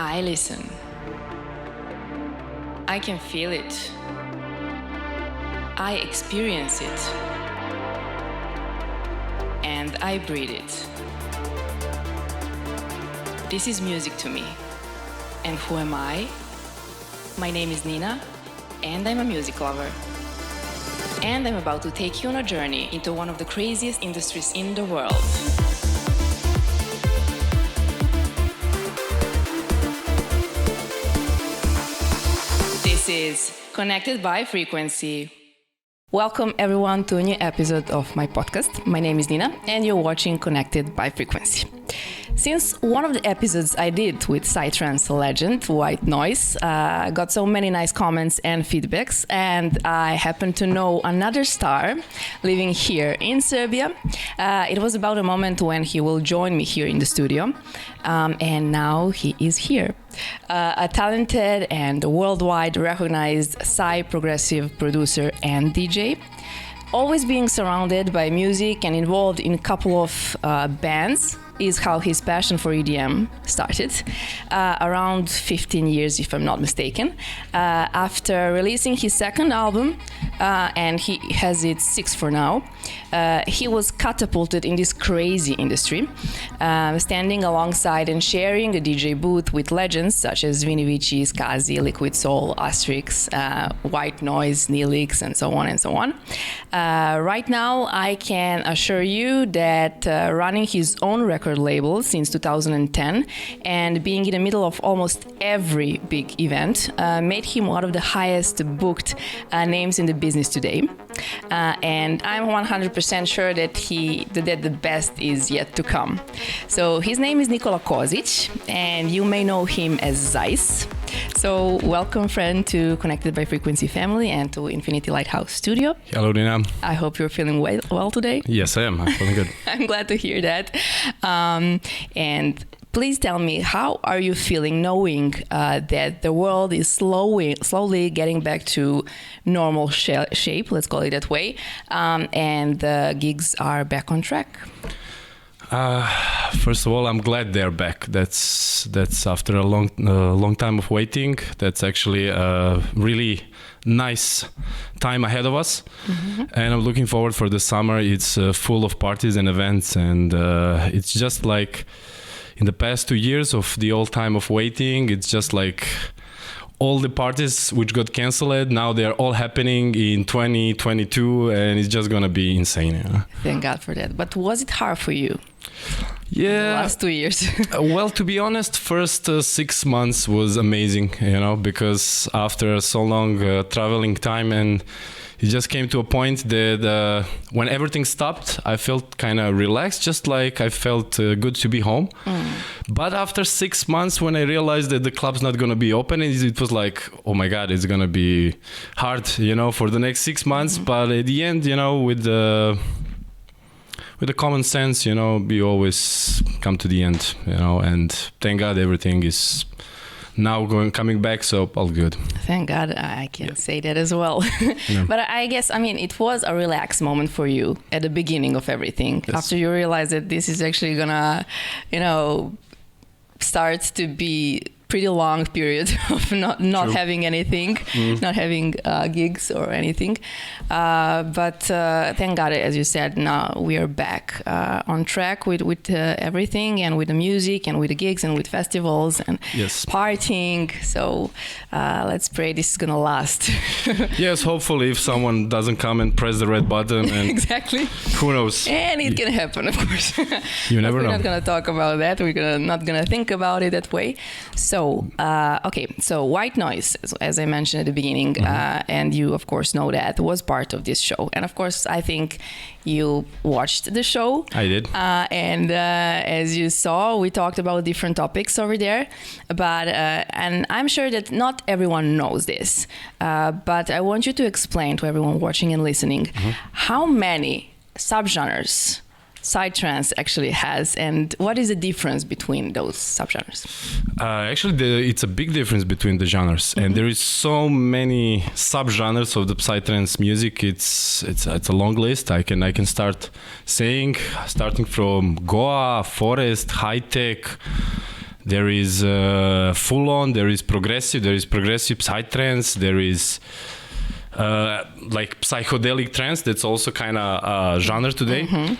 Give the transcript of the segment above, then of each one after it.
I listen. I can feel it. I experience it. And I breathe it. This is music to me. And who am I? My name is Nina, and I'm a music lover. And I'm about to take you on a journey into one of the craziest industries in the world. This is Connected by Frequency. Welcome everyone to a new episode of my podcast. My name is Nina and you're watching Connected by Frequency. Since one of the episodes I did with Psytrance legend White Noise got so many nice comments and feedbacks, and I happen to know another star living here in Serbia. It was about a moment when he will join me here in the studio, and now he is here. A talented and worldwide recognized Psy progressive producer and DJ. Always being surrounded by music and involved in a couple of bands is how his passion for EDM started, around 15 years if I'm not mistaken. After releasing his second album, and he has its sixth for now, he was catapulted in this crazy industry, standing alongside and sharing a DJ booth with legends such as Vini Vici, Skazi, Liquid Soul, Asterix, White Noise, Neelix, and so on and so on. Right now, I can assure you that running his own record label since 2010 and being in the middle of almost every big event made him one of the highest booked names in the business today. And I'm 100% sure that the best is yet to come. So his name is Nikola Kozic, and you may know him as Zyce. So welcome, friend, to Connected by Frequency family and to Infinity Lighthouse Studio. Hello, Nina. I hope you're feeling well today. Yes, I am. I'm feeling good. I'm glad to hear that. And please tell me, how are you feeling knowing that the world is slowly getting back to normal shape, let's call it that way, and the gigs are back on track? First of all, I'm glad they're back. That's after a long time of waiting. That's actually a really nice time ahead of us, and I'm looking forward for the summer. It's full of parties and events, and it's just like in the past 2 years of the old time of waiting. It's just like all the parties which got cancelled, now they're all happening in 2022, and it's just gonna be insane. Yeah? Thank God for that. But was it hard for you? Yeah, the last 2 years. Well, to be honest, first 6 months was amazing, because after so long traveling time, and it just came to a point that when everything stopped, I felt kind of relaxed, just like I felt good to be home. But after 6 months, when I realized that the club's not going to be open, it was like, oh my God, it's going to be hard, for the next 6 months. But at the end, with the common sense, we always come to the end, and thank God everything is now coming back, so all good. Thank God, I can say that as well. Yeah. But I guess, it was a relaxed moment for you at the beginning of everything. Yes. After you realized that this is actually gonna, start to be pretty long period of not having anything, not having gigs or anything. But thank God, as you said, now we are back on track with everything, and with the music and with the gigs and with festivals and partying. So let's pray this is gonna last. Yes, hopefully, if someone doesn't come and press the red button, and exactly, who knows? And it can happen, of course. You never know. We're not gonna talk about that. We're not gonna think about it that way. So White Noise, as I mentioned at the beginning, and you of course know that, was part of this show. And of course, I think you watched the show. I did. And as you saw, we talked about different topics over there. But and I'm sure that not everyone knows this. But I want you to explain to everyone watching and listening how many subgenres Psytrance actually has, and what is the difference between those subgenres? Actually, it's a big difference between the genres, and there is so many subgenres of the Psytrance music. It's a long list. I can start saying, starting from Goa, forest, high tech, There is full on, there is progressive psytrance, there is like psychedelic trance. That's also kind of genre today. Mm-hmm.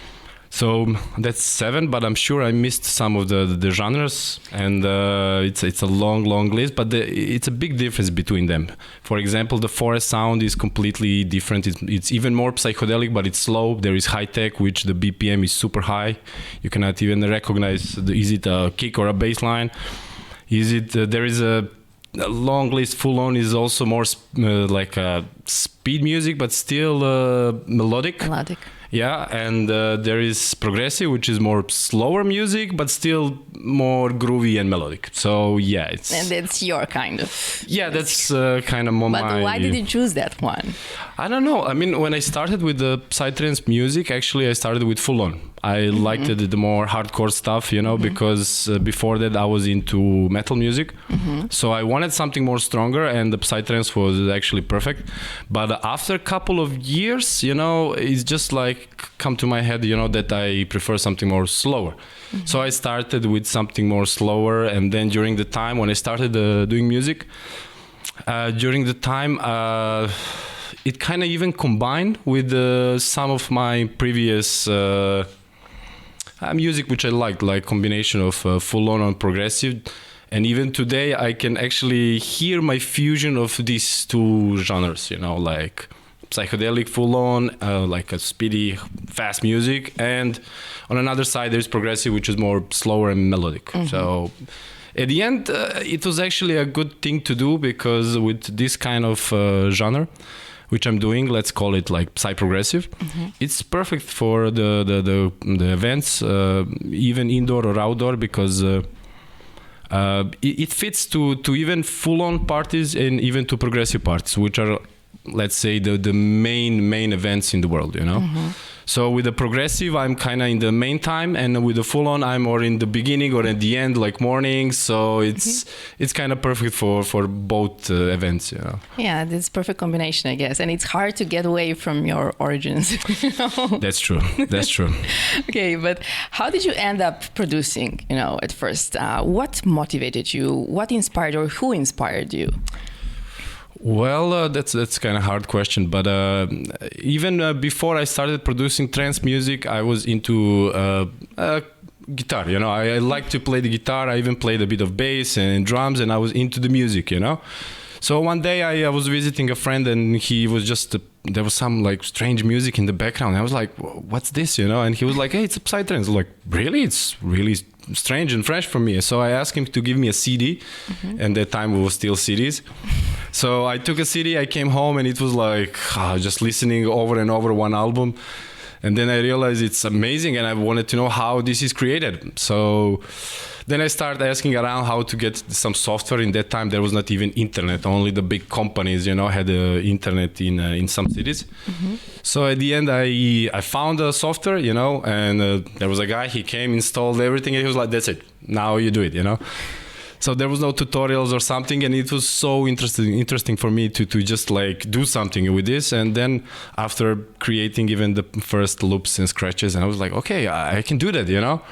So that's 7, but I'm sure I missed some of the genres, and it's a long list, but it's a big difference between them. For example, the forest sound is completely different. It's even more psychedelic, but it's slow. There is high tech, which the BPM is super high. You cannot even recognize is it a kick or a bass line? Is it there is a long list. Full on is also more like speed music, but still melodic. Yeah, and there is progressive, which is more slower music, but still more groovy and melodic. So yeah, it's... And that's your kind of... Yeah, that's kind of my... But why did you choose that one? I don't know. I mean, when I started with the Psytrance music, actually I started with full on. I liked the more hardcore stuff, you know, because before that I was into metal music. So I wanted something more stronger, and the Psytrance was actually perfect. But after a couple of years, you know, it's just like come to my head, you know, that I prefer something more slower. So I started with something more slower, and then during the time when I started doing music, during the time it kind of even combined with some of my previous music, which I liked, like combination of full on and progressive. And even today I can actually hear my fusion of these two genres, you know, like psychedelic full on, like a speedy fast music, and on another side there's progressive, which is more slower and melodic. So at the end it was actually a good thing to do, because with this kind of genre which I'm doing, let's call it like psy-progressive, it's perfect for the events, even indoor or outdoor, because it fits to even full-on parties and even to progressive parties, which are, let's say, the main events in the world, you know. So with the progressive, I'm kind of in the main time, and with the full on, I'm more in the beginning or at the end, like morning. So it's kind of perfect for both events, you know. Yeah, that's perfect combination, I guess. And it's hard to get away from your origins. You know? That's true. That's true. Okay, but how did you end up producing, you know, at first? What motivated you? What inspired, or who inspired you? Well, that's kind of hard question, but even before I started producing trance music, I was into guitar. You know, I like to play the guitar. I even played a bit of bass and drums, and I was into the music. You know, so one day I was visiting a friend, and he was just there was some like strange music in the background. I was like, "What's this?" You know, and he was like, "Hey, it's a Psytrance." I was like, "Really? It's really strange and fresh for me." So I asked him to give me a CD, and that time we were still CDs. So I took a CD, I came home, and it was like just listening over and over one album. And then I realized it's amazing, and I wanted to know how this is created. So then I started asking around how to get some software. In that time, there was not even internet. Only the big companies, you know, had internet in some cities. So at the end, I found a software, you know, and there was a guy. He came, installed everything, and he was like, "That's it. Now you do it," you know. So there was no tutorials or something, and it was so interesting for me to just like do something with this. And then after creating even the first loops and scratches, and I was like, okay, I can do that, you know.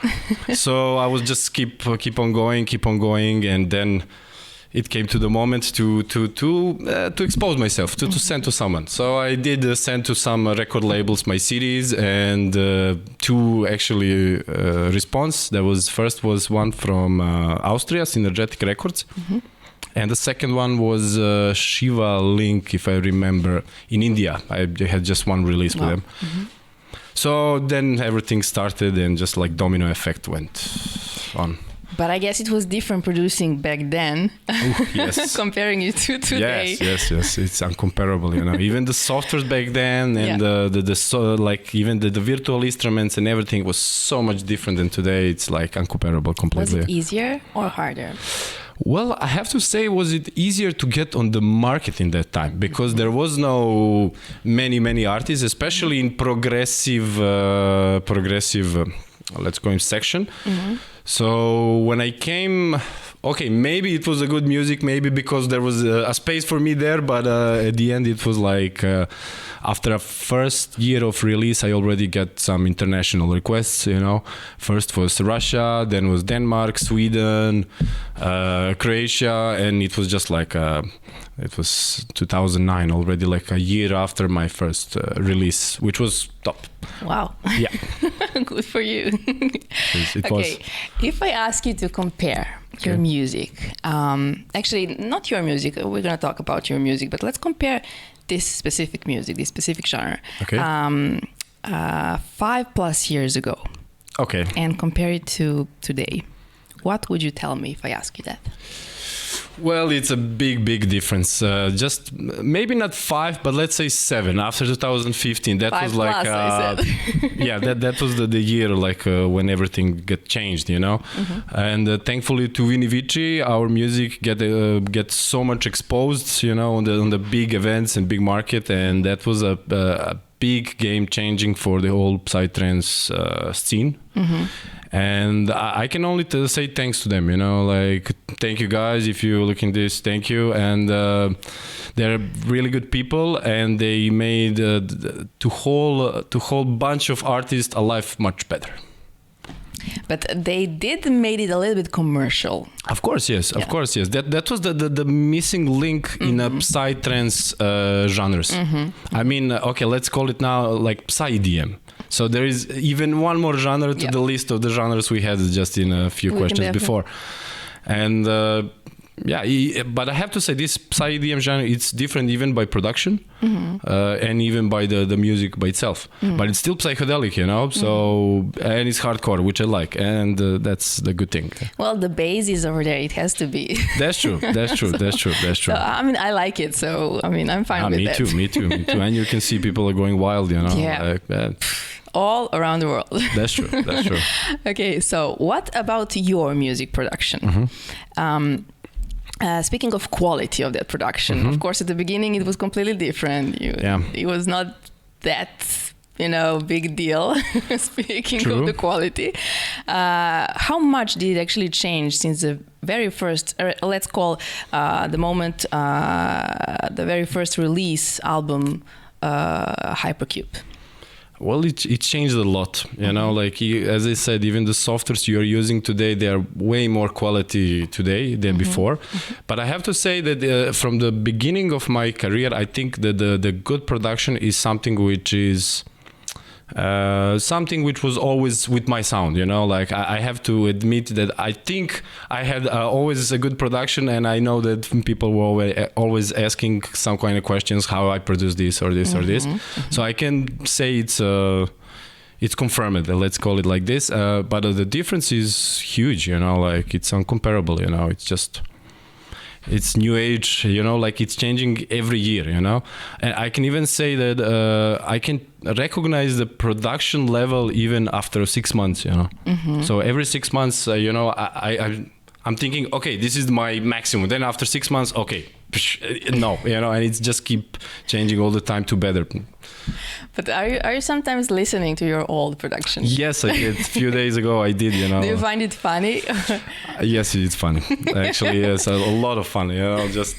So I was just keep on going, and then it came to the moment to expose myself, to send to someone. So I did send to some record labels my CDs, and two actually response. There was first was one from Austria, Synergetic Records, and the second one was Shiva Link, if I remember, in India. I had just one release with them. So then everything started, and just like domino effect went on. But I guess it was different producing back then, yes. comparing it to today. Yes. It's uncomparable, you know. Even the softwares back then, and like even the virtual instruments and everything was so much different than today. It's like uncomparable completely. Was it easier or harder? Well, I have to say, was it easier to get on the market in that time, because there was no many artists, especially in progressive. Let's go in section. So when I came, okay, maybe it was a good music, maybe because there was a space for me there, but at the end it was like after a first year of release, I already got some international requests, you know. First was Russia, then was Denmark, Sweden, Croatia, and it was just like it was 2009 already, like a year after my first release, which was top. Wow. Yeah. Good for you. It okay. was. If I ask you to compare your music, actually not your music, we're going to talk about your music, but let's compare this specific music, this specific genre, Okay. 5+ years ago. Okay. And compare it to today. What would you tell me if I ask you that? Well, it's a big difference. Just maybe not 5, but let's say 7. After 2015, that 5 was like, plus, I said. yeah, that was the year like when everything got changed, you know. And thankfully to Vini Vici, our music get so much exposed, you know, on the big events and big market, and that was a big game changing for the whole Psytrance scene. And I can only say thanks to them, you know, like, thank you guys if you're looking this, thank you. And they're really good people, and they made to whole bunch of artists alive much better. But they did made it a little bit commercial. Of course, yes. Of course, yes. That was the missing link in a Psytrance genres. I mean, okay, let's call it now like Psy-EDM. So there is even one more genre to the list of the genres we had just in a few questions before. And but I have to say this Psy-EDM genre, it's different even by production and even by the music by itself. But it's still psychedelic, you know, so, and it's hardcore, which I like, and that's the good thing. Well, the bass is over there, it has to be. That's true. So, I mean, I like it, so, I mean, I'm fine with that. Me too. And you can see people are going wild, you know. Yeah. Like that. All around the world. That's true. Okay, so what about your music production? Speaking of quality of that production, of course, at the beginning it was completely different. It was not that, you know, big deal. Speaking of the quality, how much did it actually change since the very first? Let's call the moment the very first release album, Hypercube. Well, it changed a lot, you know, like, as I said, even the softwares you're using today, they are way more quality today than before. But I have to say that from the beginning of my career, I think that the good production is something which is something which was always with my sound, you know, like I have to admit that I think I had always a good production, and I know that people were always asking some kind of questions, how I produce this or this or this. So I can say it's confirmed, let's call it like this, but the difference is huge, you know, like it's incomparable, you know, it's new age, you know, like it's changing every year, you know. And I can even say that I can recognize the production level even after 6 months, you know. So every 6 months, you know, I'm thinking, okay, this is my maximum. Then after 6 months, okay, no, you know, and it's just keep changing all the time to better. But are you sometimes listening to your old production? Yes, I did. A few days ago I did, you know. Do you find it funny? Yes, it's funny. Actually, yes, a lot of fun, you know, just...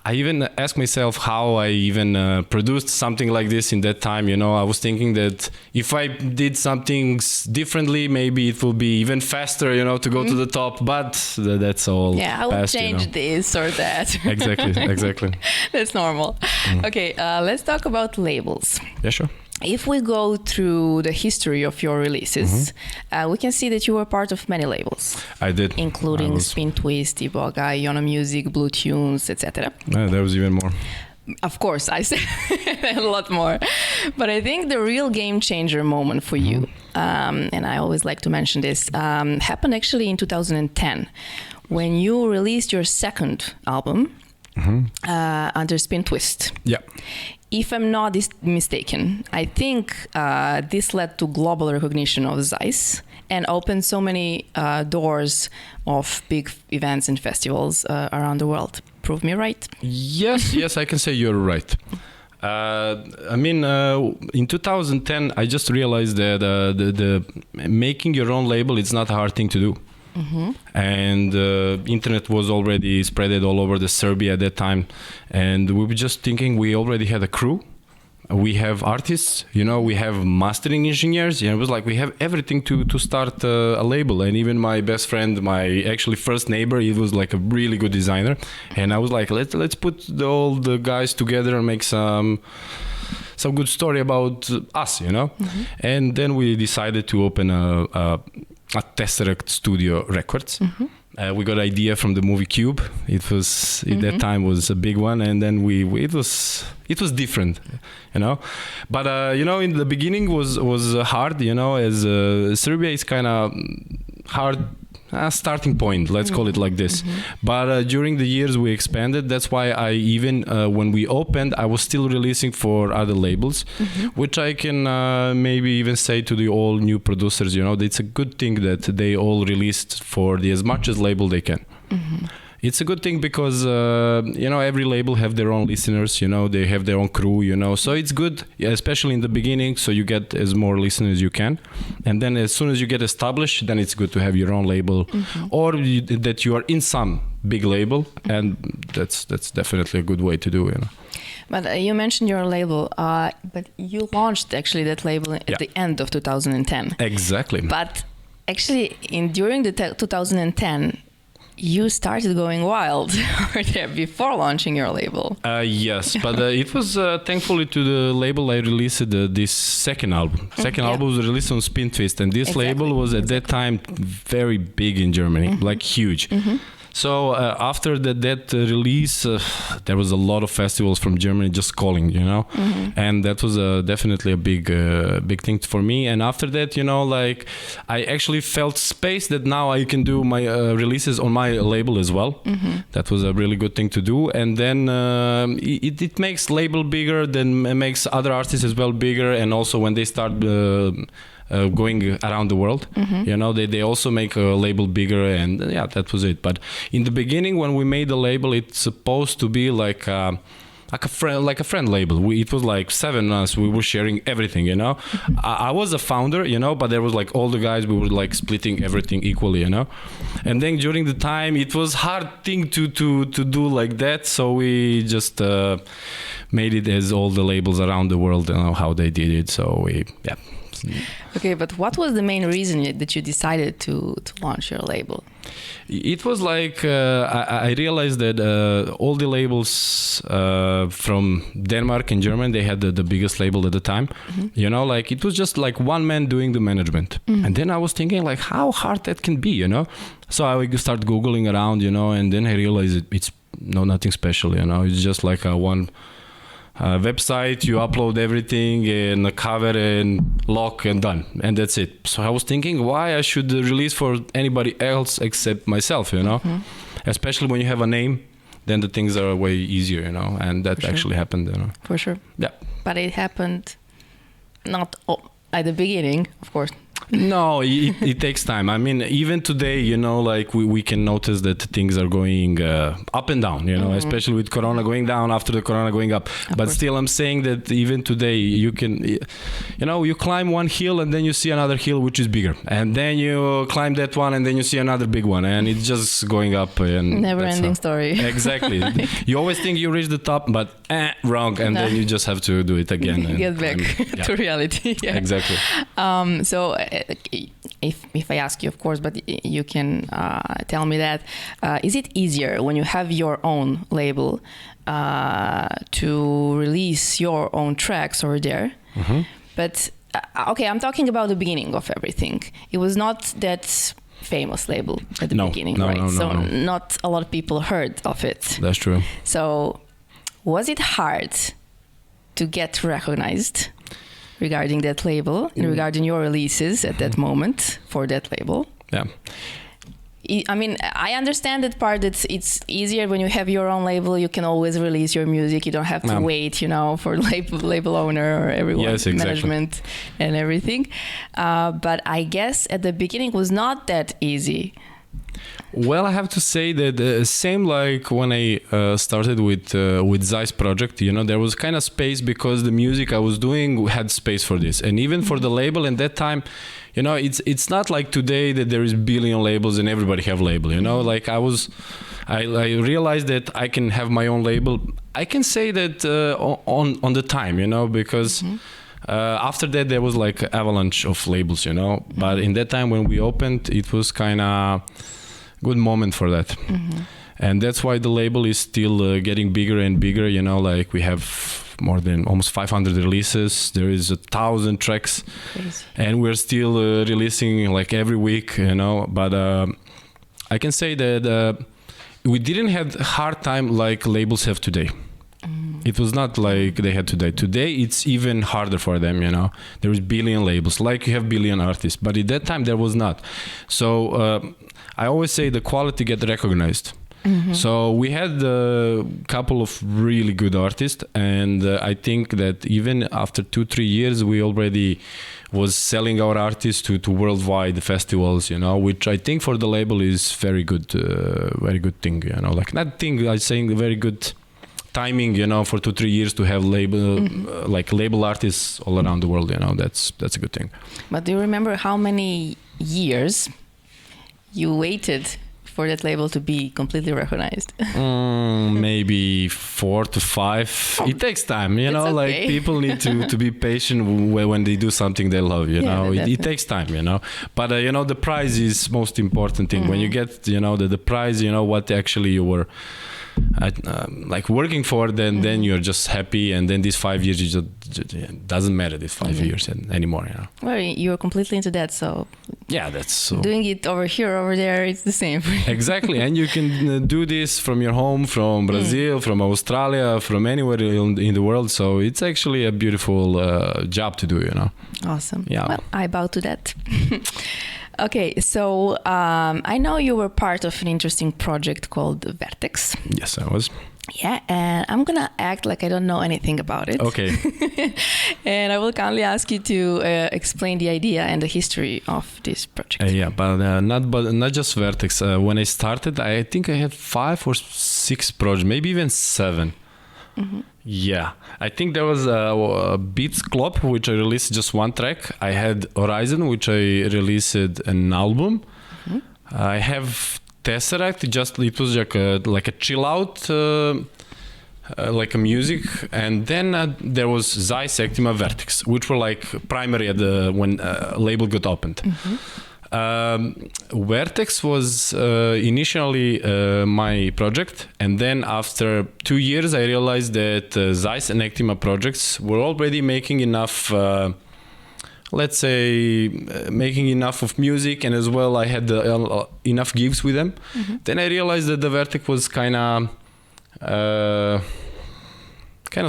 I even ask myself how I even produced something like this in that time, you know. I was thinking that if I did something differently, maybe it will be even faster, you know, to go to the top, but that's all I will past, change, you know, this or that. Exactly. That's normal. Okay, let's talk about labels. Yeah, sure. If we go through the history of your releases, we can see that you were part of many labels. I did. Including Spin Twist, Iboga, Iona Music, Blue Tunes, etc. There was even more. Of course, I said a lot more. But I think the real game changer moment for you, and I always like to mention this, happened actually in 2010 when you released your second album under Spin Twist. Yeah. If I'm not mistaken, I think this led to global recognition of Zyce and opened so many doors of big events and festivals around the world. Prove me right? Yes, I can say you're right. I mean, in 2010, I just realized that the making your own label, it's not a hard thing to do. and internet was already spread all over the Serbia at that time, and we were just thinking we already had a crew. We have artists, we have mastering engineers. It was like we have everything to start a label. And even my best friend, my actually first neighbor, he was like a really good designer. And I was like, let's put all the guys together and make some good story about us, And then we decided to open a Tesseract Studio Records. We got an idea from the movie Cube. It was at that time was a big one, and then it was different, But in the beginning was hard, as Serbia is kind of hard starting point. Let's call it like this. But during the years we expanded. That's why I even when we opened, I was still releasing for other labels, which I can maybe even say to the all new producers. It's a good thing that they all released for as much as label they can. It's a good thing because every label have their own listeners, they have their own crew, so it's good, especially in the beginning, so you get as more listeners as you can, and then as soon as you get established, then it's good to have your own label, or that you are in some big label, and that's definitely a good way to do. But you mentioned your label, but you launched actually that label at the end of 2010. Exactly. But actually, during the 2010. You started going wild over there before launching your label. Yes, but it was thankfully to the label I released this second album. Second album was released on Spin Twist, and this label was at that time very big in Germany, like huge. So after that release, there was a lot of festivals from Germany just calling, and that was definitely a big thing for me. And after that, I actually felt space that now I can do my releases on my label as well. That was a really good thing to do. And then it makes label bigger, then it makes other artists as well bigger. And also when they start going around the world, they also make a label bigger, and that was it. But in the beginning, when we made the label, it's supposed to be like a friend label. It was like 7 of us. We were sharing everything. I was a founder, but there was like all the guys. We were like splitting everything equally. And then during the time, it was hard thing to do like that. So we just made it as all the labels around the world, how they did it. So Okay, but what was the main reason that you decided to launch your label? It was like I realized that all the labels from Denmark and Germany, they had the biggest label at the time. It was just like one man doing the management. And then I was thinking like how hard that can be, So I would start Googling around, and then I realized it's nothing special, It's just like one website, you upload everything and a cover and lock and done, and that's it. So I was thinking why I should release for anybody else except myself, especially when you have a name, then the things are way easier, and that actually happened. For sure. Yeah. But it happened not at the beginning, of course. No, it takes time. I mean, even today, like we can notice that things are going up and down, especially with Corona going down after the Corona going up. But still, I'm saying that even today, you can, you climb one hill and then you see another hill which is bigger. And then you climb that one and then you see another big one. And it's just going up. And never-ending story. Exactly. You always think you reach the top, but wrong. And then you just have to do it again. And get back to reality. Yeah. Exactly. So if I ask you, of course, but you can tell me that, is it easier when you have your own label to release your own tracks over there? But okay, I'm talking about the beginning of everything. It was not that famous label at the beginning, right? No. Not a lot of people heard of it. That's true. So was it hard to get recognized regarding that label, and regarding your releases at that moment for that label? Yeah. I mean, I understand that part, that it's easier when you have your own label. You can always release your music. You don't have to wait, for label owner or everyone, management and everything. But I guess at the beginning was not that easy. Well, I have to say that same like when I started with Zyce project, there was kind of space because the music I was doing had space for this, and even for the label. And that time, you know, it's not like today that there is billion labels and everybody have label, you know. Like I realized that I can have my own label. I can say that on the time, you know, because after that there was like avalanche of labels, you know. But in that time when we opened, it was kind of good moment for that. And that's why the label is still getting bigger and bigger, you know. Like we have more than almost 500 releases. There is 1,000 tracks. Crazy. And we're still releasing like every week, you know. But I can say that we didn't have a hard time like labels have today. It was not like they had today. Today it's even harder for them, you know. There is billion labels, like you have billion artists, but at that time there was not. So I always say the quality get recognized. So we had a couple of really good artists, and I think that even after 2-3 years we already was selling our artists to worldwide festivals, you know, which I think for the label is very good thing, you know. Like not thing, I'm saying very good timing, you know, for 2-3 years to have label like label artists all around the world, you know. That's a good thing. But do you remember how many years you waited for that label to be completely recognized? Maybe 4 to 5. It takes time, you know. Okay. Like people need to be patient when they do something they love, you know. It takes time, you know. But you know, the prize is most important thing. When you get, you know, the prize, you know, what actually you were like working for, then you're just happy, and then these 5 years it doesn't matter these 5 years anymore, you know. Well, you're completely into that, so yeah, that's so doing it over here, over there, it's the same. Exactly. And you can do this from your home, from Brazil, from Australia, from anywhere in the world, so it's actually a beautiful job to do, you know. Awesome. Yeah, well, I bow to that. Okay, so I know you were part of an interesting project called Vertex. Yes, I was. Yeah, and I'm gonna act like I don't know anything about it. Okay. And I will kindly ask you to explain the idea and the history of this project. Yeah, but not just Vertex. When I started, I think I had 5 or 6 projects, maybe even 7. Yeah, I think there was a Beats Club, which I released just 1 track. I had Horizon, which I released an album. I have Tesseract, it was like a chill out, like a music. And then there was Zyce, Actima, Vertex, which were like primary at when label got opened. Vertex was initially my project, and then after 2 years I realized that Zyce and Actima projects were already making enough, let's say, making enough of music, and as well I had enough gigs with them. Then I realized that the Vertex was kind of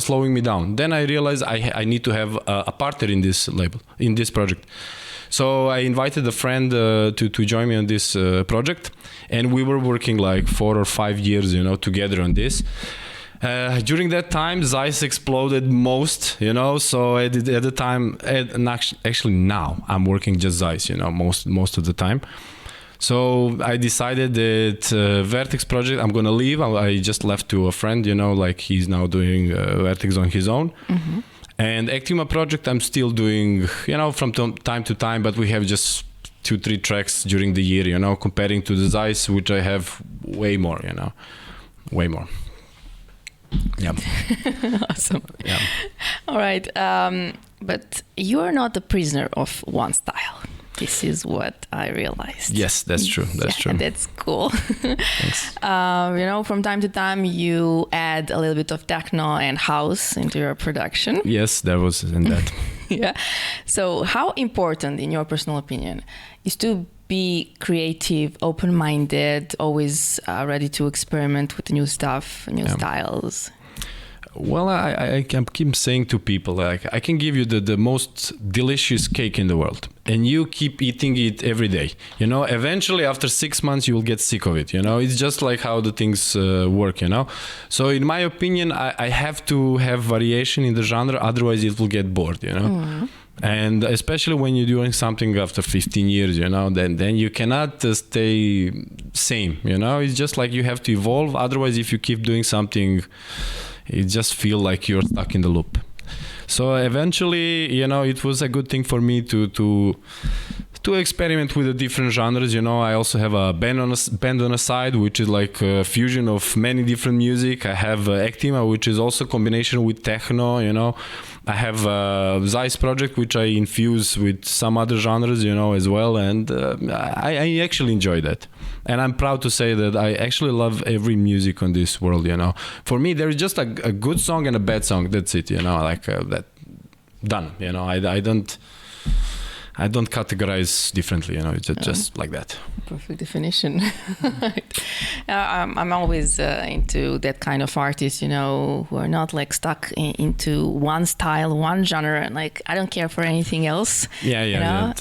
slowing me down. Then I realized I need to have a partner in this label, in this project. So I invited a friend to join me on this project, and we were working like 4 or 5 years, you know, together on this. During that time, Zyce exploded most, you know. So at the time, and actually now I'm working just Zyce, you know, most of the time. So I decided that Vertex project, I'm gonna leave. I just left to a friend, you know, like he's now doing Vertex on his own. And Actima project I'm still doing, you know, from time to time, but we have just 2-3 tracks during the year, you know, comparing to the Zyce, which I have way more, you know, way more. Yeah. Awesome. Yeah. All right. But you are not a prisoner of one style. This is what I realized. Yes, that's true. That's true. That's cool. Thanks. You know, from time to time, you add a little bit of techno and house into your production. Yes, there was in that. Yeah. So how important, in your personal opinion, is to be creative, open-minded, always ready to experiment with new stuff, new styles? Well, I keep saying to people, like, I can give you the most delicious cake in the world, and you keep eating it every day. You know, eventually after 6 months, you will get sick of it. You know, it's just like how the things work, you know. So in my opinion, I have to have variation in the genre, otherwise it will get bored, you know. And especially when you're doing something after 15 years, you know, then you cannot stay same, you know. It's just like you have to evolve. Otherwise, if you keep doing something, it just feel like you're stuck in the loop. So eventually, you know, it was a good thing for me to to experiment with the different genres. I also have a band on the side, which is like a fusion of many different music. I have Actima, which is also a combination with techno. I have a Zyce project, which I infuse with some other genres, as well, and I actually enjoy that. And I'm proud to say that I actually love every music on this world. For me, there is just a good song and a bad song. That's it. That done. I don't categorize differently, it's just like that. Perfect definition. I'm always into that kind of artists, who are not like stuck into one style, one genre, and like I don't care for anything else. Yeah.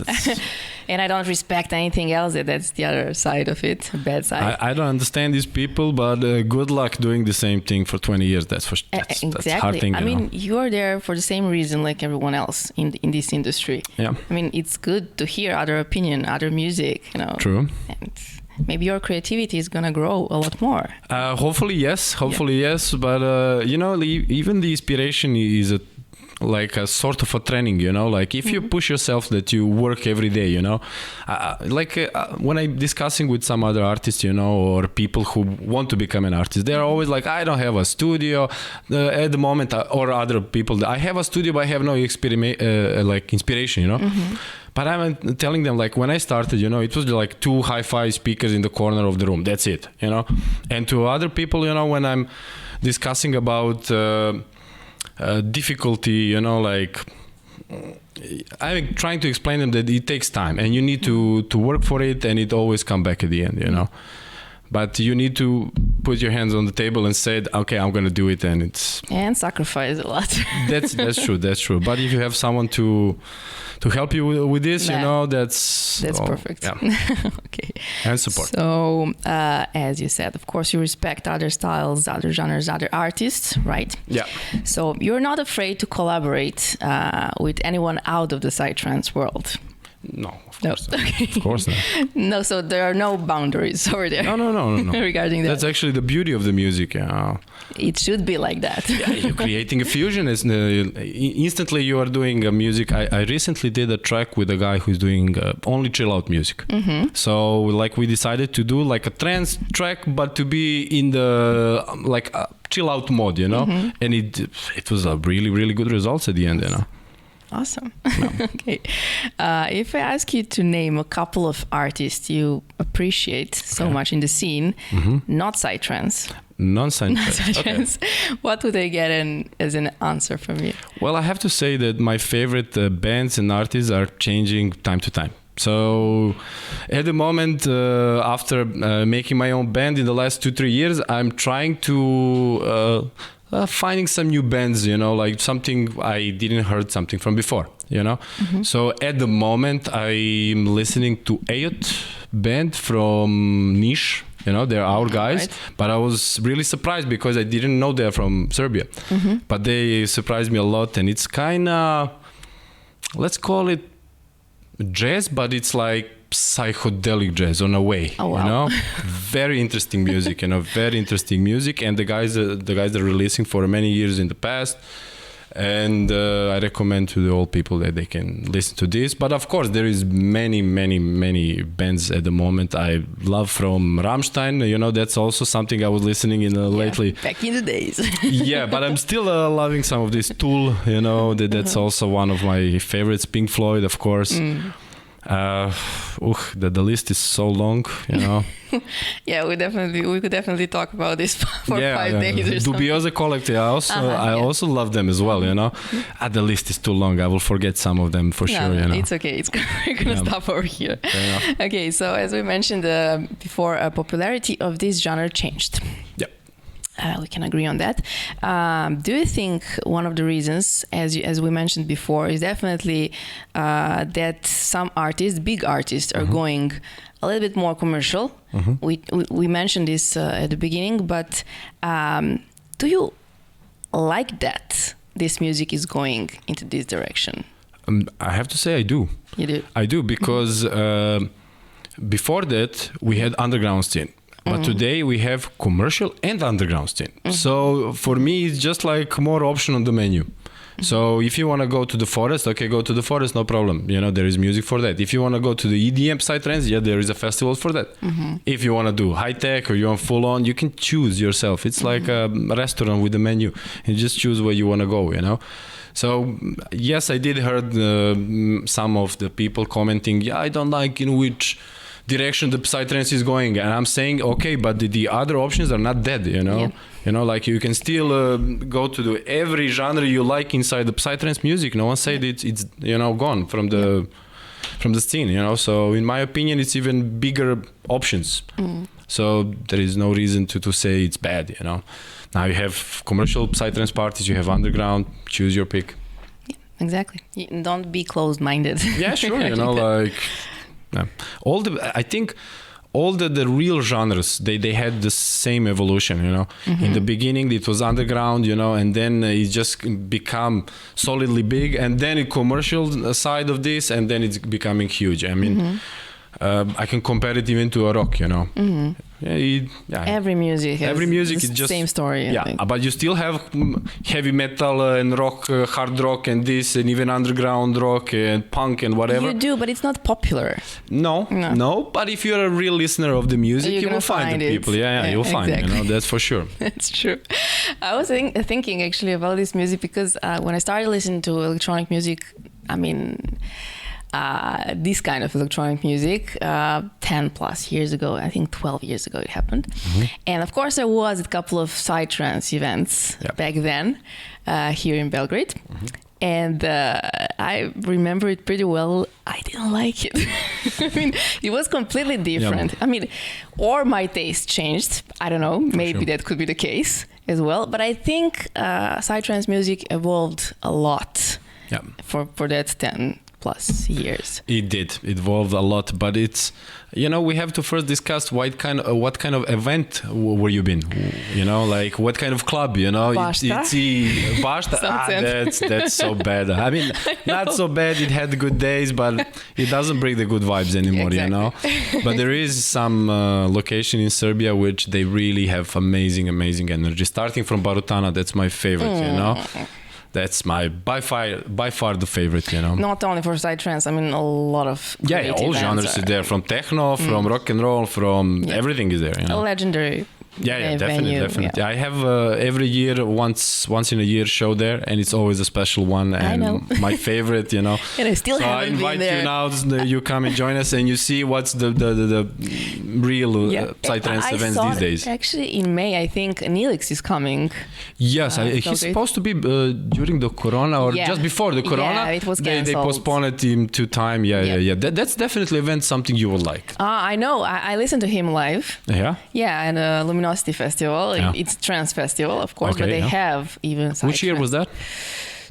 And I don't respect anything else. That's the other side of it, bad side. I don't understand these people, but good luck doing the same thing for 20 years. That's exactly. That's a hard thing. I mean, you are there for the same reason like everyone else in this industry. Yeah. I mean, it's good to hear other opinion, other music, True. And maybe your creativity is going to grow a lot more. Hopefully, yes. Yes. But, even the inspiration is like a sort of a training, like if you push yourself, that you work every day, when I'm discussing with some other artists, or people who want to become an artist, they're always like, I don't have a studio at the moment, or other people, I have a studio, but I have no inspiration, But I'm telling them, like, when I started, it was like 2 hi-fi speakers in the corner of the room. That's it, And to other people, when I'm discussing about difficulty, like I'm trying to explain them that it takes time and you need to work for it, and it always come back at the end, But you need to put your hands on the table and say, okay, I'm going to do it, and sacrifice a lot. That's true. But if you have someone to help you with this, that's perfect. Yeah. Okay. And support. So, as you said, of course, you respect other styles, other genres, other artists, right? Yeah. So you're not afraid to collaborate with anyone out of the psytrance world. No, of course not. Okay. Of course not. No, so there are no boundaries over there. No. Regarding that. That's actually the beauty of the music. It should be like that. Yeah, you're creating a fusion. Instantly you are doing a music. I recently did a track with a guy who's doing only chill out music. Mm-hmm. So like we decided to do like a trance track, but to be in the chill out mode, Mm-hmm. And it was a really, really good results at the end, Awesome. No. Okay. If I ask you to name a couple of artists you appreciate so much in the scene, not psytrance. Non-psytrance. Okay. What would I get as an answer from you? Well, I have to say that my favorite bands and artists are changing time to time. So at the moment, after making my own band in the last 2-3 years, I'm trying to finding some new bands, like something I didn't heard something from before, Mm-hmm. So at the moment, I'm listening to Ayot band from Niš. They're our guys, right. But I was really surprised because I didn't know they're from Serbia. Mm-hmm. But they surprised me a lot, and it's kind of, let's call it jazz, but it's like psychedelic jazz on a way. Oh, wow. Very interesting music, very interesting music. And the guys are releasing for many years in the past. And I recommend to the old people that they can listen to this. But of course, there is many bands at the moment I love, from Rammstein. That's also something I was listening in lately. Back in the days. Yeah, but I'm still loving some of this Tool. That's also one of my favorites. Pink Floyd, of course. The list is so long, Yeah, we could definitely talk about this for 5 days or something. Dubiosa Collective, I also love them as well, The list is too long. I will forget some of them for sure, It's okay. We're going to stop over here. Okay, so as we mentioned before, popularity of this genre changed. Yeah. We can agree on that. Do you think one of the reasons, as we mentioned before, is definitely that some artists, big artists, are going a little bit more commercial? We mentioned this at the beginning, but do you like that this music is going into this direction? I have to say I do. You do? I do, because before that we had underground scene. But today we have commercial and underground scene. So for me, it's just like more option on the menu. So if you want to go to the forest, okay, go to the forest, no problem. You know, there is music for that. If you want to go to the EDM Psytrance, yeah, there is a festival for that. If you want to do high tech or you want full on, you can choose yourself. It's like a restaurant with a menu. You just choose where you want to go, you know. So yes, I did heard some of the people commenting, yeah, I don't like in which direction the Psytrance is going, and I'm saying, okay, but the other options are not dead, you know. Yeah. You know, like you can still go to the every genre you like inside the Psytrance music. No one said it's you know, gone from the scene, you know. So in my opinion, it's even bigger options. So there is no reason to say it's bad, you know. Now you have commercial Psytrance parties, you have underground, choose your pick. Yeah, exactly. Don't be closed-minded. Yeah, sure, you know, like yeah. I think all the real genres, they had the same evolution, you know. In the beginning it was underground, you know, and then it just become solidly big, and then a commercial side of this, and then it's becoming huge. I mean, I can compare it even to a rock, you know. Every music is just same story. I think. But you still have heavy metal and rock, hard rock, and this, and even underground rock and punk and whatever. You do, but it's not popular. No. But if you're a real listener of the music, you will find the people. You'll find it. You know, that's for sure. That's true. I was thinking actually about this music because when I started listening to electronic music, I mean, this kind of electronic music 10 plus years ago, I think 12 years ago it happened. And of course there was a couple of Psytrance events back then here in Belgrade. And I remember it pretty well. I didn't like it. I mean, it was completely different. I mean, or my taste changed. I don't know. Maybe that could be the case as well. But I think Psytrance music evolved a lot for that 10 plus years. It did. It evolved a lot, but it's, you know, we have to first discuss what kind of event were you been, you know, like what kind of club, you know. Bashta? That's so bad. I mean, not so bad. It had good days, but it doesn't bring the good vibes anymore, you know. But there is some location in Serbia which they really have amazing energy. Starting from Barutana, that's my favorite, you know. That's my by far the favorite, you know. Not only for Psytrance, I mean a lot of all genres is there, from techno, from rock and roll, from everything is there, you know. A legendary definitely. Yeah. I have every year once in a year show there, and it's always a special one, and I know. My favorite, you know. And I still haven't been there. I invite you now. You come and join us, and you see what's the real Psytrance events these days. Actually, in May, I think Nilix is coming. Yes, he's supposed to be during the Corona or just before the Corona. Yeah, it was cancelled. They postponed him to time. Yeah. That's definitely event something you will like. I know. I listened to him live. Yeah. Yeah, and Luminosity Festival. Yeah. It's trance festival, of course, but they have even Psytrance. Which year was that?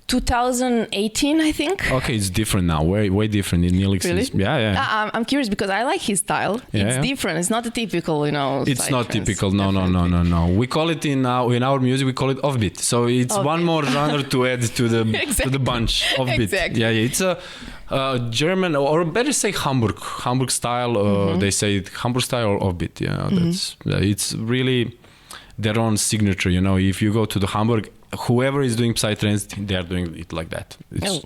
2018, I think. Okay, it's different now. Way different in Nilix. Really? Yeah. I'm curious because I like his style. It's different. It's not a typical, you know. It's Psytrance. not typical. No. We call it in our music. We call it offbeat. So it's one more genre to add to the bunch. Offbeat. Exactly. Yeah. It's a German, or better say Hamburg style. They say it Hamburg style or offbeat. You know, it's really their own signature. You know, if you go to the Hamburg, whoever is doing Psytrance, they are doing it like that. It's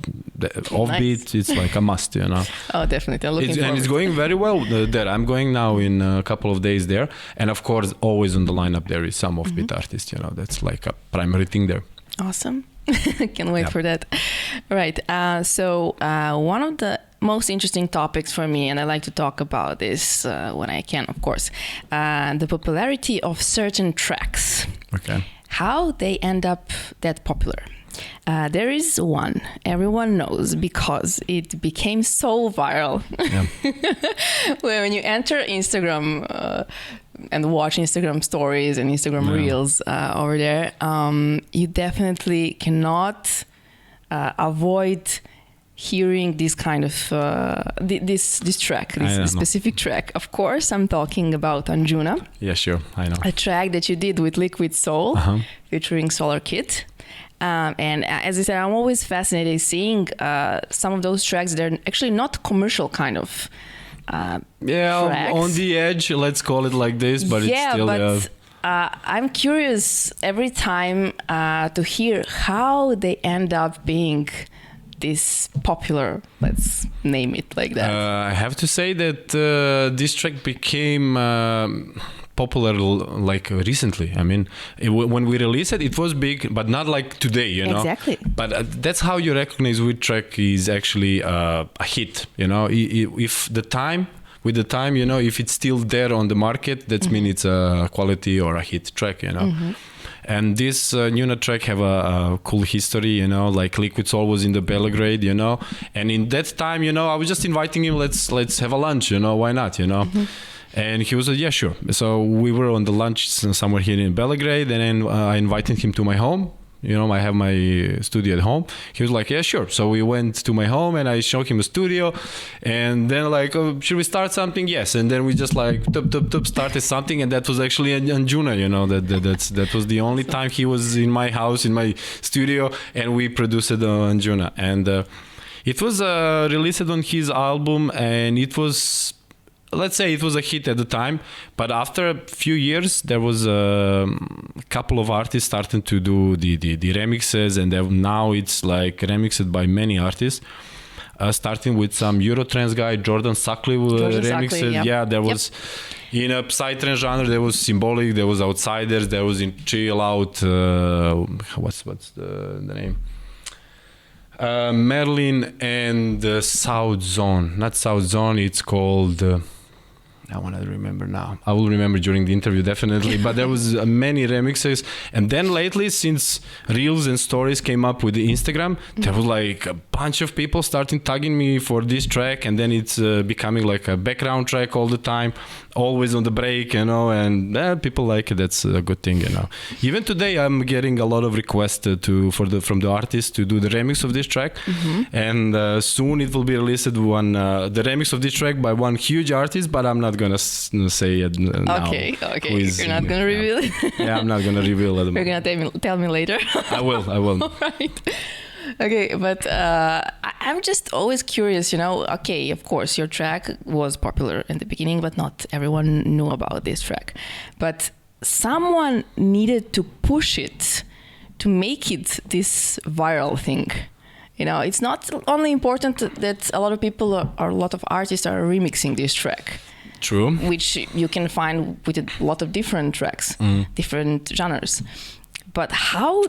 offbeat. Nice. It's like a must, you know. Oh, definitely. I'm looking forward. And it's going very well there. I'm going now in a couple of days there, and of course, always on the lineup there is some offbeat artist. You know, that's like a primary thing there. Awesome. Can't wait for that. Right. So one of the most interesting topics for me, and I like to talk about this when I can, of course, the popularity of certain tracks. Okay. How they end up that popular. There is one everyone knows because it became so viral. Yeah. When you enter Instagram and watch Instagram stories and Instagram Reels over there, you definitely cannot avoid hearing this kind of this track, this specific track. Of course, I'm talking about Anjuna. Yeah, sure, I know. A track that you did with Liquid Soul, featuring Solar Kid. And as I said, I'm always fascinated seeing some of those tracks that are actually not commercial kind of tracks. On the edge, let's call it like this, but it's still I'm curious every time to hear how they end up being this popular, let's name it like that. I have to say that this track became popular like recently. I mean, when we released it, it was big, but not like today, you know. Exactly. But that's how you recognize which track is actually a hit, you know. If the time, with the time, you know, if it's still there on the market, that means it's a quality or a hit track, you know. And this Anjuna track have a cool history, you know, like Liquid Soul was in the Belgrade, you know, and in that time, you know, I was just inviting him, let's have a lunch, you know, why not, you know. And he was like, yeah, sure. So we were on the lunch somewhere here in Belgrade, and then I invited him to my home. You know, I have my studio at home. He was like, yeah, sure. So we went to my home and I showed him a studio, and then like, oh, should we start something? Yes. And then we just like started something, and that was actually Anjuna, you know, that was the only time he was in my house, in my studio, and we produced Anjuna. And it was released on his album, and it was, let's say it was a hit at the time, but after a few years there was a couple of artists starting to do the remixes, and now it's like remixed by many artists, starting with some Eurotrance guy, Jordan Suckley remixes. Yeah, there was in a Psytrance genre, there was Symbolic, there was Outsiders, there was in Chill Out, what's the name? Merlin and South Zone. Not South Zone, it's called I want to remember now. I will remember during the interview, definitely. But there was many remixes. And then lately, since Reels and Stories came up with the Instagram, there was like a bunch of people starting tagging me for this track. And then it's becoming like a background track all the time, always on the break, you know. And people like it. That's a good thing, you know. Even today, I'm getting a lot of requests from the artists to do the remix of this track. And soon it will be released the remix of this track by one huge artist, but I'm not gonna say it now. Okay. You're not gonna reveal it. Yeah, I'm not gonna reveal it. You're gonna tell me later. I will. All right. Okay, but I'm just always curious, you know. Okay, of course, your track was popular in the beginning, but not everyone knew about this track. But someone needed to push it to make it this viral thing. You know, it's not only important that a lot of people or a lot of artists are remixing this track. True. Which you can find with a lot of different tracks, different genres. But how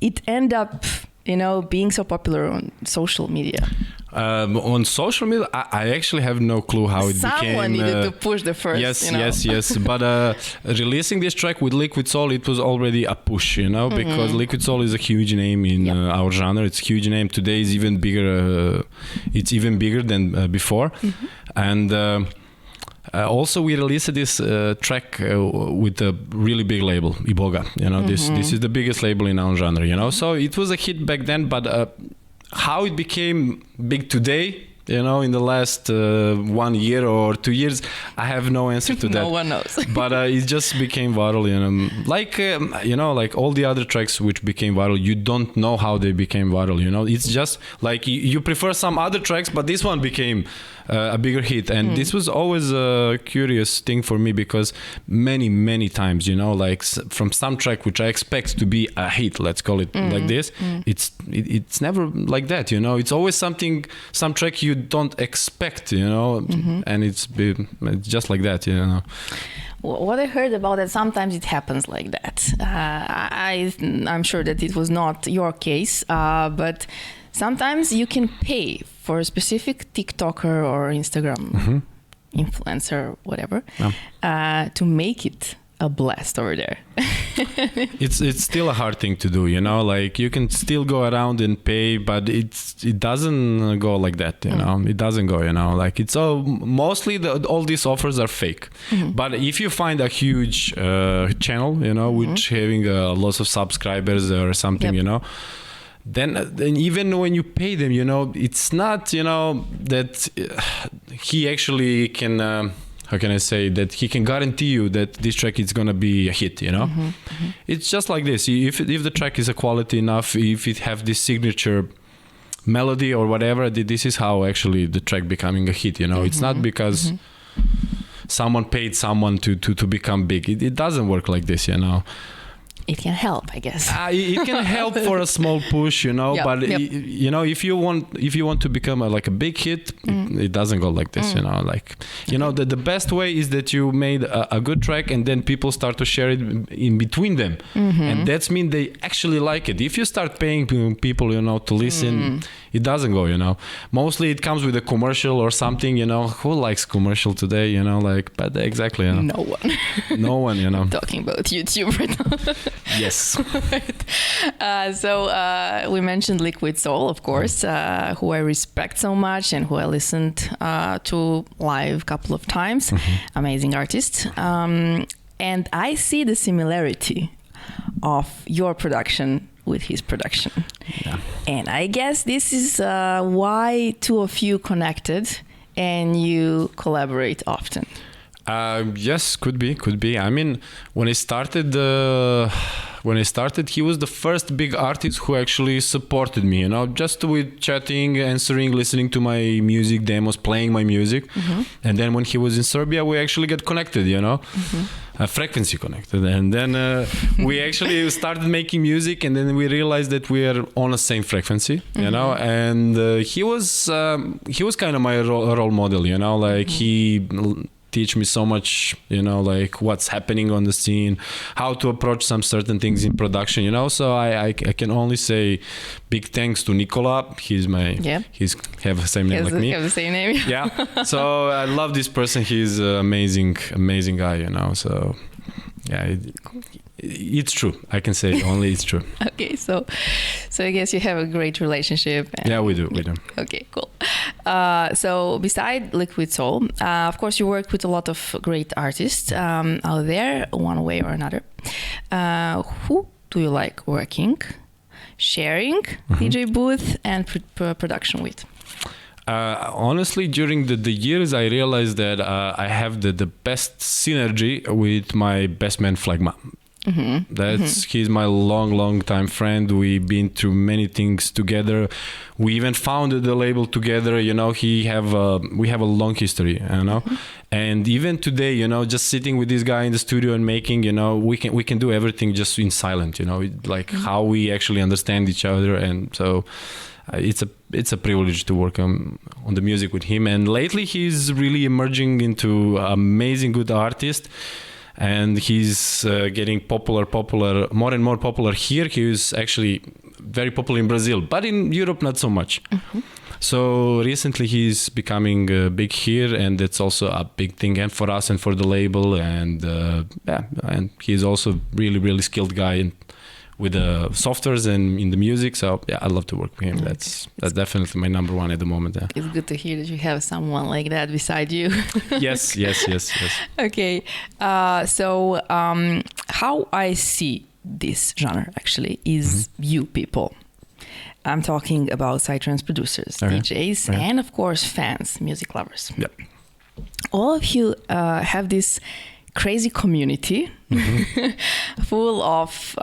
it end up, you know, being so popular on social media? On social media, I actually have no clue how it became. Someone needed to push the first. Yes, you know? yes. But releasing this track with Liquid Soul, it was already a push, you know, because Liquid Soul is a huge name in our genre. It's a huge name. Today is even bigger. It's even bigger than before. And also, we released this track with a really big label, Iboga. You know, this is the biggest label in our genre. You know, so it was a hit back then. But how it became big today, you know, in the last 1 year or 2 years, I have no answer to that. No one knows. But it just became viral, you know, like you know, like all the other tracks which became viral. You don't know how they became viral. You know, it's just like you prefer some other tracks, but this one became a bigger hit. And this was always a curious thing for me, because many times, you know, like from some track which I expect to be a hit, let's call it like this, it's never like that, you know. It's always some track you don't expect, you know, and it's just like that, you know. What I heard about it, sometimes it happens like that. I'm sure that it was not your case, but sometimes you can pay for a specific TikToker or Instagram influencer, whatever, to make it a blast over there. It's still a hard thing to do, you know. Like you can still go around and pay, but it doesn't go like that, you know. It doesn't go, you know. Like it's mostly all these offers are fake. But if you find a huge channel, you know, which having lots of subscribers or something, you know, then even when you pay them, you know, it's not, you know, that he actually can how can I say, that he can guarantee you that this track is gonna be a hit, you know. It's just like this. If the track is a quality enough, if it have this signature melody or whatever, this is how actually the track becoming a hit, you know. It's not because someone paid someone to become big. It doesn't work like this, you know. It can help, I guess. It can help for a small push, you know. But you know, if you want to become like a big hit, it doesn't go like this, you know. Like, you know, the best way is that you made a good track and then people start to share it in between them, and that's mean they actually like it. If you start paying people, you know, to listen, it doesn't go, you know. Mostly it comes with a commercial or something, you know. Who likes commercial today, you know? Like, but exactly, you know. No one. No one, you know. Talking about YouTube right now. Yes. So we mentioned Liquid Soul, of course, who I respect so much and who I listened to live a couple of times. Amazing artist. And I see the similarity of your production with his production. Yeah. And I guess this is why two of you connected and you collaborate often. Yes, could be. I mean, when I started, he was the first big artist who actually supported me, you know, just with chatting, answering, listening to my music demos, playing my music. And then when he was in Serbia, we actually got connected, you know, frequency connected. And then we actually started making music, and then we realized that we are on the same frequency, you know. And he was kind of my role model, you know, like he teach me so much, you know, like what's happening on the scene, how to approach some certain things in production, you know. So I can only say big thanks to Nikola. He's have the same name like me. Have the same name. Yeah. So I love this person. He's an amazing guy, you know. So yeah, it's true. I can say only it's true. Okay, so I guess you have a great relationship. Yeah, we do. Okay, cool. So beside Liquid Soul, of course, you work with a lot of great artists out there, one way or another. Who do you like working, sharing DJ booth and production with? Honestly, during the years, I realized that I have the best synergy with my best man Flagma. He's my long time friend. We've been through many things together. We even founded the label together, you know. We have a long history, you know. And even today, you know, just sitting with this guy in the studio and making, you know, we can do everything just in silent, you know, like how we actually understand each other. And so it's a privilege to work on the music with him. And lately he's really emerging into amazing good artist. And he's getting more and more popular here. He is actually very popular in Brazil, but in Europe not so much. So recently he's becoming big here, and that's also a big thing, and for us and for the label. And and he's also really skilled guy with the softwares and in the music. So yeah, I love to work with him. That's definitely my number one at the moment. Yeah. It's good to hear that you have someone like that beside you. Yes. Okay. So how I see this genre actually is you people. I'm talking about Psytrance producers, DJs, and of course fans, music lovers. Yep. All of you have this crazy community full of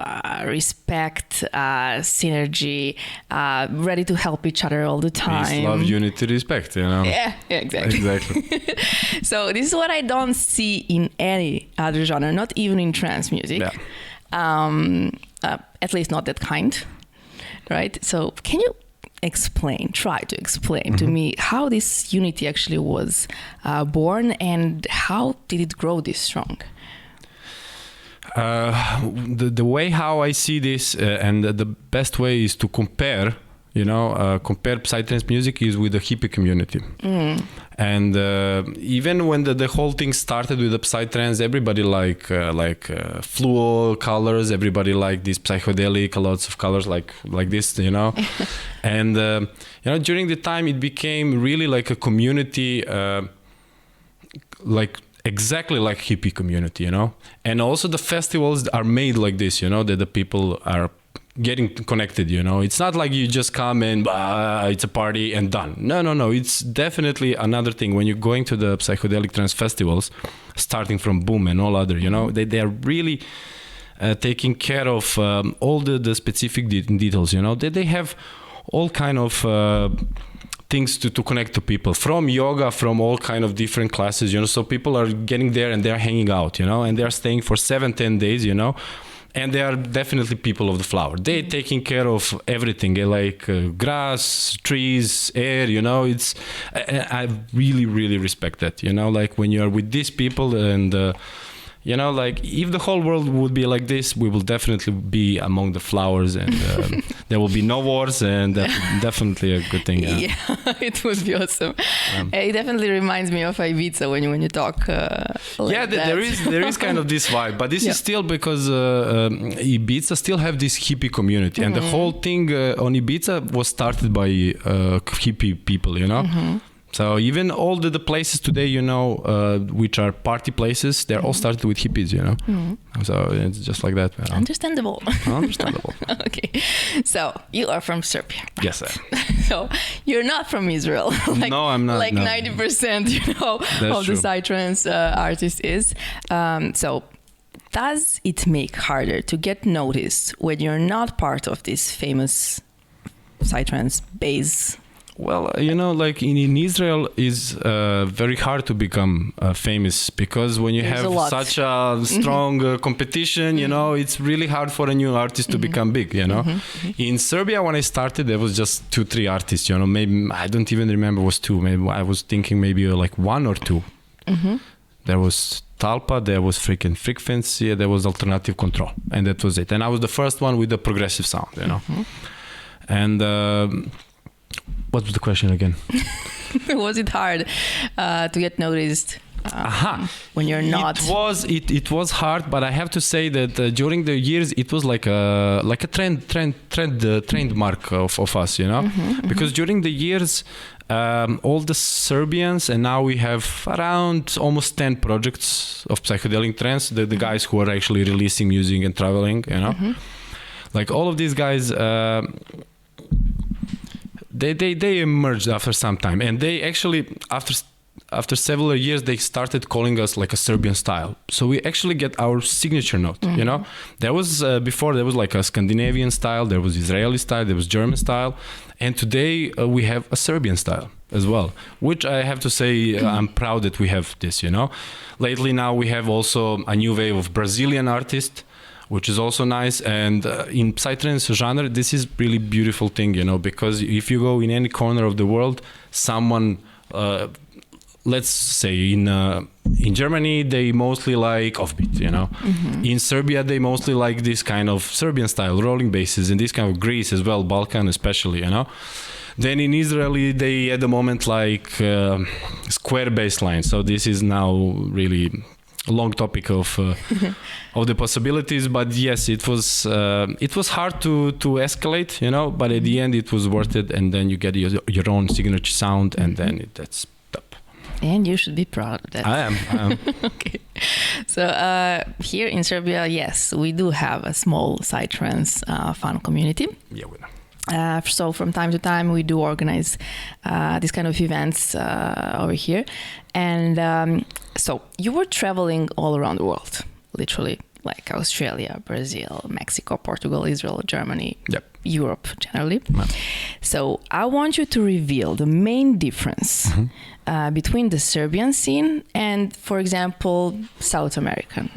respect, synergy, ready to help each other all the time. Peace, love, unity, respect, you know. Yeah, exactly. So this is what I don't see in any other genre, not even in trance music. At least not that kind, right? So can you try to explain to me how this unity actually was born, and how did it grow this strong? The way how I see this, and the best way is to compare, you know, compare Psytrance music is with the hippie community. And even when the whole thing started with the Psytrance, everybody like fluo colors, everybody like this psychedelic, lots of colors like this, you know. And you know, during the time it became really like a community, like exactly like hippie community, you know. And also the festivals are made like this, you know, that the people are getting connected, you know. It's not like you just come and it's a party and done. No. It's definitely another thing. When you're going to the psychedelic trance festivals, starting from Boom and all other, you know, they are really taking care of all the specific details, you know. They have all kind of things to connect to people, from yoga, from all kind of different classes, so people are getting there and they're hanging out, and they're staying for 7-10 days, and they are definitely people of the flower. They're taking care of everything, like grass, trees, air, I really, really respect that, like when you're with these people and like if the whole world would be like this, we will definitely be among the flowers, and there will be no wars, and that's definitely a good thing. Yeah, it would be awesome. It definitely reminds me of Ibiza when you talk. There is kind of this vibe, but this is still because Ibiza still have this hippie community, and the whole thing on Ibiza was started by hippie people, So even all the places today, which are party places, they're all started with hippies, So it's just like that. Understandable. Understandable. Okay. So you are from Serbia. Yes, I am. So you're not from Israel. No, I'm not. Like 90%, of the Psytrance artist is. So does it make harder to get noticed when you're not part of this famous Psytrance base? Well, like in Israel is very hard to become famous, because when you have such a strong competition, it's really hard for a new artist to become big, In Serbia, when I started, there was just 2-3 artists, maybe, I don't even remember, it was 2. Maybe I was thinking maybe like 1 or 2. There was Talpa, there was freaking Frequency, there was Alternative Control, and that was it. And I was the first one with the progressive sound, And... what was the question again? Was it hard to get noticed when you're not? It was hard, but I have to say that during the years it was like a trend mark of us, because during the years all the Serbians, and now we have around almost 10 projects of psychedelic trance, the guys who are actually releasing music and traveling, like all of these guys. They emerged after some time, and they actually after several years they started calling us like a Serbian style. So we actually get our signature note. There was before there was like a Scandinavian style, there was Israeli style, there was German style, and today we have a Serbian style as well, which I have to say I'm proud that we have this. Lately now we have also a new wave of Brazilian artists, which is also nice. And in Psytrance genre, this is really beautiful thing, because if you go in any corner of the world, someone, let's say in Germany, they mostly like offbeat, In Serbia, they mostly like this kind of Serbian style, rolling basses, and this kind of Greece as well, Balkan especially, Then in Israel, they at the moment like square bass line. So this is now really a long topic of the possibilities, but yes, it was hard to escalate, but at the end it was worth it, and then you get your own signature sound, and then that's top. And you should be proud of that. I am. Okay. So here in Serbia, yes, we do have a small Psytrance fan community. Yeah, we know. So from time to time we do organize these kind of events over here, and so you were traveling all around the world, literally, like Australia, Brazil, Mexico, Portugal, Israel, Germany, Europe generally. Yep. So I want you to reveal the main difference between the Serbian scene and, for example, South American.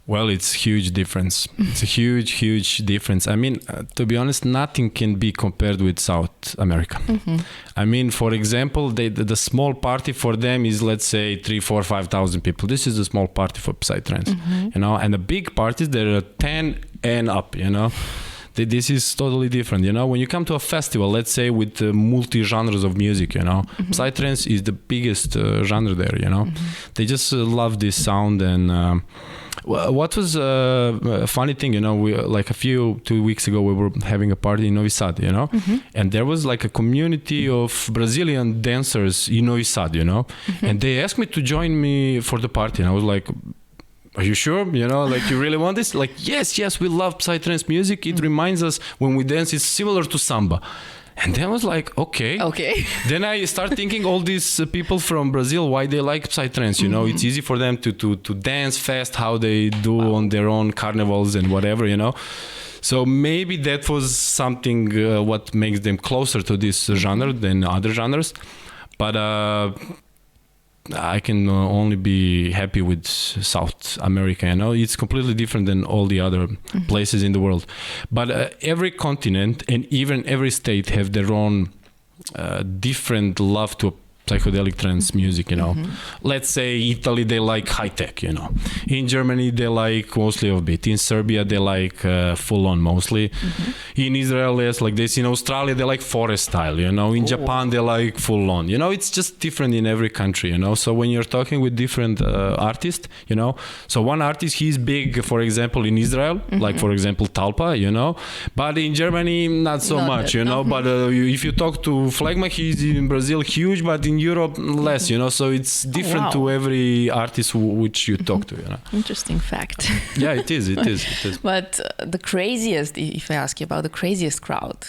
Well, it's huge difference. It's a huge difference. I mean, to be honest, nothing can be compared with South America. I mean, for example, the small party for them is, let's say, 3,000, 4,000, 5,000 people. This is a small party for Psytrance, and the big parties, there are 10 and up, This is totally different, When you come to a festival, let's say with multi-genres of music, Psytrance is the biggest genre there, They just love this sound. And what was a funny thing, we like 2 weeks ago, we were having a party in Novi Sad, and there was like a community of Brazilian dancers in Novi Sad, and they asked me to join me for the party, and I was like, are you sure? Like, you really want this? Like, yes, we love Psytrance music. It reminds us when we dance, it's similar to samba. And then I was like, okay. Then I start thinking all these people from Brazil, why they like Psytrance, It's easy for them to dance fast, how they do on their own carnivals and whatever, So maybe that was something what makes them closer to this genre than other genres. But I can only be happy with South America. You know, it's completely different than all the other places in the world. But every continent and even every state have their own different love to psychedelic trance music, you know. Let's say Italy, they like high tech, you know. In Germany, they like mostly offbeat. In Serbia, they like full on mostly. In Israel, yes, like this. In Australia, they like forest style, you know. In Japan, they like full on. You know, it's just different in every country, you know. So when you're talking with different artists, you know, so one artist, he's big, for example, in Israel, like for example, Talpa, you know. But in Germany, not so much, you know. But if you talk to Phlegma, he's in Brazil, huge, but in Europe less, you know, so it's different to every artist which you talk to, you know. Interesting fact. Yeah, it is. But the craziest, if I ask you about the craziest crowd,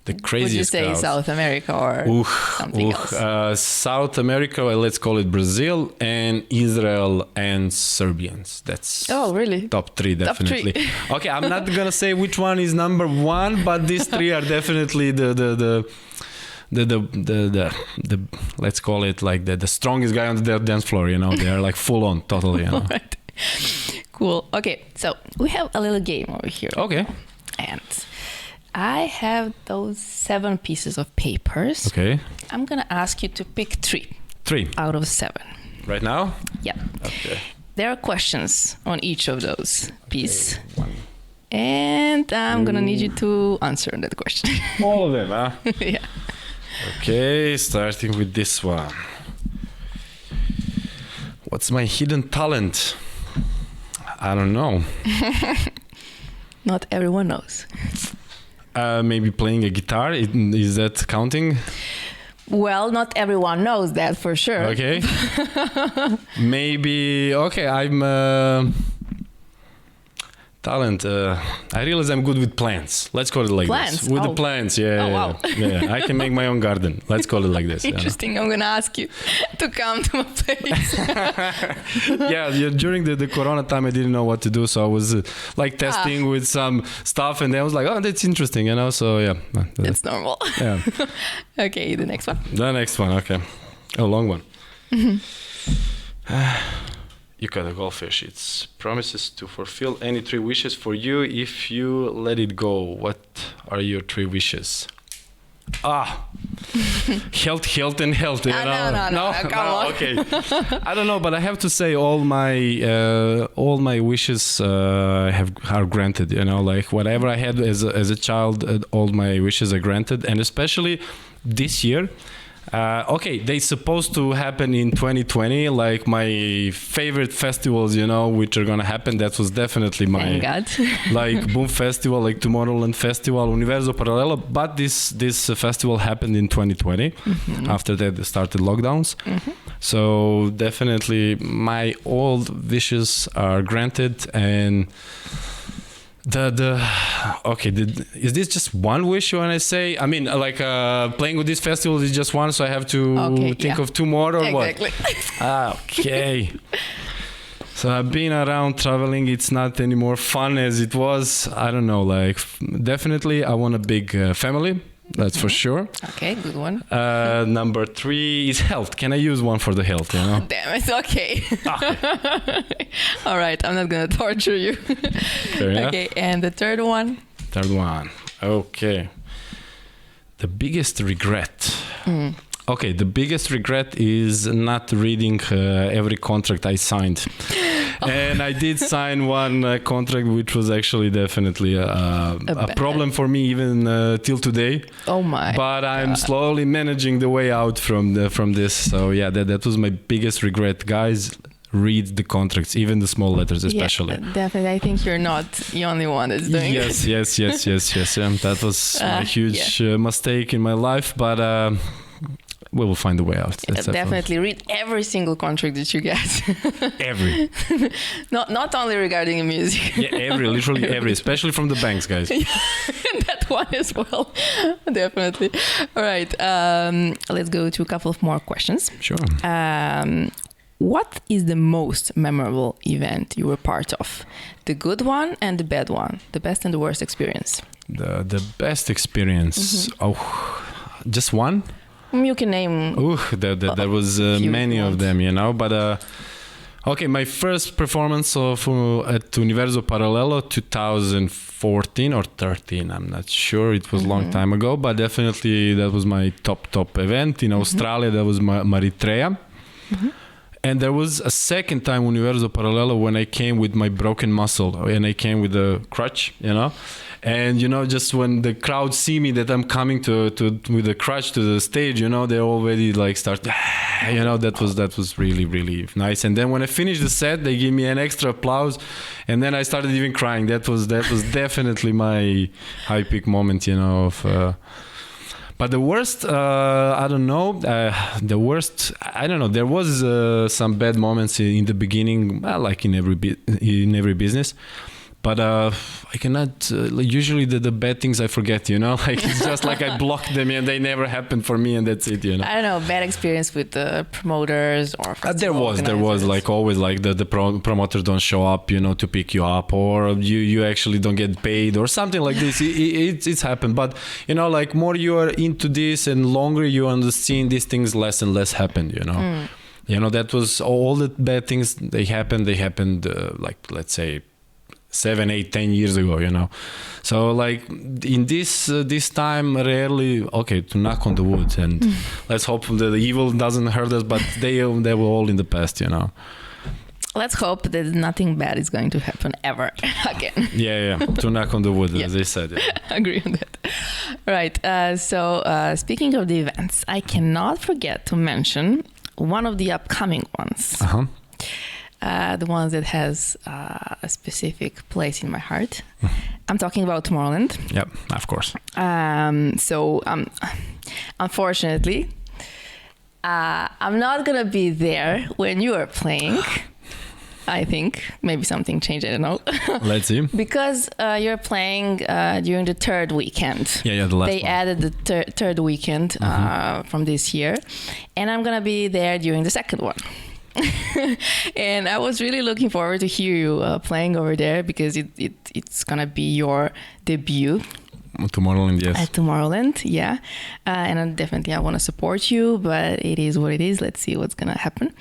the craziest would you say crowd. South America or something else? South America, let's call it Brazil, and Israel and Serbians. That's really top three, definitely. Top 3. Okay, I'm not gonna say which one is number one, but these three are definitely the let's call it like the strongest guy on the dance floor, you know. They are like full on, totally, you know. Right. Cool. Okay, so we have a little game over here. Okay. And I have those 7 pieces of papers. Okay. I'm gonna ask you to pick 3. 3 out of 7. right now. Yeah. Okay. There are questions on each of those pieces. Okay, 1. And I'm gonna need you to answer that question. All of them, huh? Yeah. Okay, starting with this one. What's my hidden talent? I don't know. Not everyone knows. Maybe playing a guitar. Is that counting? Well, not everyone knows that for sure. Okay. Maybe. Okay, I'm. Talent. I realize I'm good with plants. Let's call it like plants? this. With the plants, yeah. Oh, wow. Yeah, I can make my own garden. Let's call it like this. Interesting. I'm gonna ask you to come to my place. yeah, during the Corona time, I didn't know what to do, so I was like testing with some stuff, and then I was like, oh, that's interesting, you know. So yeah, that's normal. Yeah. Okay, the next one. The next one, okay, a long one. You got a goldfish. It promises to fulfill any 3 wishes for you if you let it go. What are your 3 wishes? Health and health. You know? No, come on. Okay. I don't know, but I have to say all my wishes are granted. You know, like whatever I had as a child, all my wishes are granted, and especially this year. Okay, they supposed to happen in 2020, like my favorite festivals, you know, which are gonna happen. That was definitely my like Boom Festival, like Tomorrowland Festival, Universo Paralelo. But this festival happened in 2020. After that, they started lockdowns. So definitely, my old wishes are granted, and is this just one wish when I say? I mean, like playing with this festival is just one, so I have to think of 2 more or exactly. What? Okay. So I've been around traveling. It's not any more fun as it was. I don't know. Like definitely, I want a big family. That's for sure. Okay, good one. Number 3 is health. Can I use one for the health? You know? Damn it. Okay. All right. I'm not gonna torture you. Fair enough. Okay, and the third one. Okay. The biggest regret. Okay, the biggest regret is not reading every contract I signed. And I did sign one contract which was actually definitely a problem for me even till today. Oh my. But I'm slowly managing the way out from this. So yeah, that was my biggest regret. Guys, read the contracts, even the small letters especially. Yeah, definitely. I think you're not the only one that's doing it. Yes. That was a huge mistake in my life, but we will find a way out. Definitely read every single contract that you get. Every. not only regarding the music. Yeah, literally every, especially from the banks, guys. That one as well. Definitely. All right. Let's go to a couple of more questions. Sure. what is the most memorable event you were part of? The good one and the bad one, the best and the worst experience. The best experience. Oh, just one? You can name. There was many of them, you know. But okay, my first performance at Universo Parallelo 2014 or 13. I'm not sure. It was a long time ago, but definitely that was my top event in Australia. That was Maritreya. And there was a second time Universo Parallelo when I came with my broken muscle and I came with a crutch, you know. And, you know, just when the crowd see me that I'm coming with a crutch to the stage, you know, they already like start, you know, that was really, really nice. And then when I finished the set, they give me an extra applause. And then I started even crying. That was definitely my high peak moment, you know, but the worst, I don't know. The worst, I don't know. There was some bad moments in the beginning, like in every business. But I cannot. Usually the bad things I forget. You know, like it's just like I blocked them and they never happened for me, and that's it. You know. I don't know. Bad experience with the promoters or there was like always like the promoters don't show up, you know, to pick you up, or you actually don't get paid or something like this. It's happened. But you know, like more you are into this and longer you understand these things, less and less happen. You know. You know, that was all the bad things. They happened. Like let's say 7, 8, 10 years ago, you know. So like in this time, rarely, okay, to knock on the wood, and let's hope that the evil doesn't hurt us, but they were all in the past, you know. Let's hope that nothing bad is going to happen ever again. Yeah, to knock on the wood, as they said. Yeah. Agree on that. Right, so speaking of the events, I cannot forget to mention one of the upcoming ones. The ones that has a specific place in my heart. I'm talking about Tomorrowland. Yep, of course. Unfortunately, I'm not gonna be there when you are playing. I think maybe something changed. I don't know. Let's see. Because you're playing during the third weekend. Yeah, the last They one. added the third weekend from this year, and I'm gonna be there during the second one. And I was really looking forward to hear you playing over there, because it's gonna be your debut. Tomorrowland, yes. At Tomorrowland, yeah. And I want to support you, but it is what it is. Let's see what's gonna happen.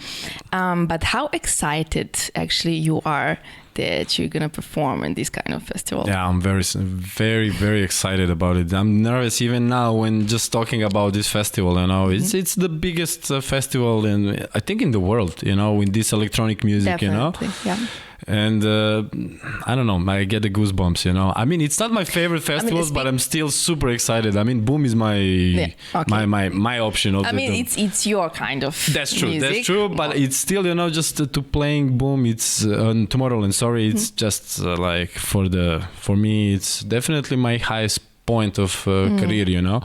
But how excited actually you are that you're gonna perform in this kind of festival? Yeah, I'm very, very, very excited about it. I'm nervous even now when just talking about this festival. You know, it's the biggest festival I think in the world. You know, in this electronic music. Definitely, you know. Yeah. And I don't know, I get the goosebumps, you know. I mean, it's not my favorite festivals, but I'm still super excited. I mean, Boom is my my option. It's your kind of That's true, music. That's true. But it's still, you know, just to playing Boom, it's on Tomorrowland, sorry, it's just like for me, it's definitely my highest point of career, you know.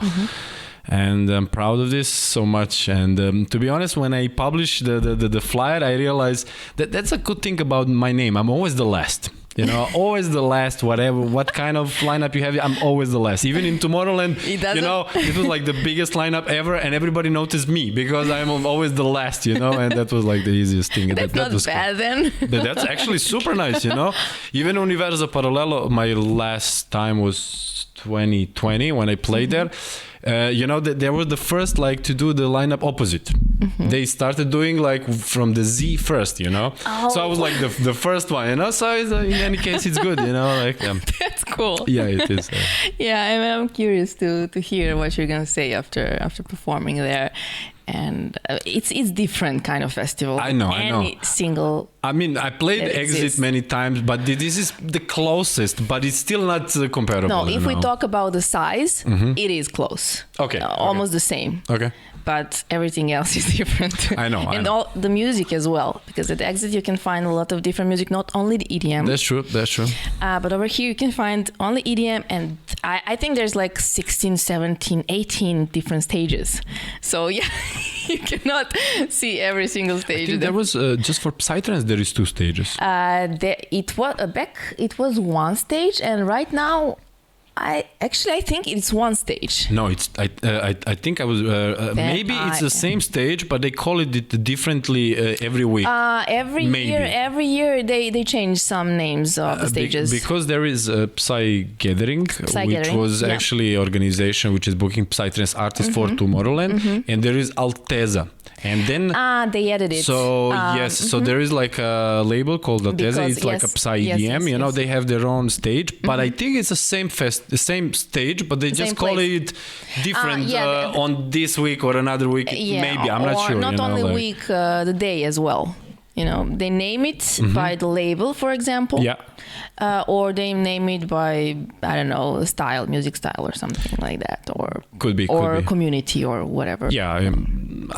And I'm proud of this so much. And to be honest, when I published the flyer, I realized that that's a good thing about my name. I'm always the last. You know, always the last, what kind of lineup you have, I'm always the last. Even in Tomorrowland, you know, it was like the biggest lineup ever, and everybody noticed me because I'm always the last, you know, and that was like the easiest thing. That's that was bad cool. Then. But that's actually super nice, you know. Even Universo Parallelo, my last time was 2020 when I played there. You know, they were the first like to do the lineup opposite. They started doing like from the Z first, you know. So I was like the first one, you know. So in any case, it's good, you know. Like that's cool. Yeah, it is. Yeah, I'm curious to hear what you're gonna say after performing there. And it's different kind of festival. I know. Single. I mean, I played Exit many times, but this is the closest. But it's still not comparable. No, if we talk about the size, it is close. Okay. Almost the same. Okay. But everything else is different. I know. All the music as well, because at Exit you can find a lot of different music, not only the EDM. That's true. But over here you can find only EDM, and I think there's like 16, 17, 18 different stages. So yeah, you cannot see every single stage. I think there was just for Psytrance there is 2 stages. It was one stage, and right now I think it's one stage. No, it's I think I was maybe it's the same stage, but they call it differently every week. Every year they change some names of the stages. Because there is Psy Gathering, which was actually an organization which is booking Psytrance artists for Tomorrowland, and there is Alteza. And then they added it. So so there is like a label called Alteza. It's like a Psy EDM. You know, they have their own stage, but I think it's the same stage, but they just call it different on this week or another week. Maybe I'm not sure. Or not only week, the day as well. You know, they name it by the label, for example. Yeah. Or they name it by, I don't know, music style or something like that, or community or whatever. Yeah,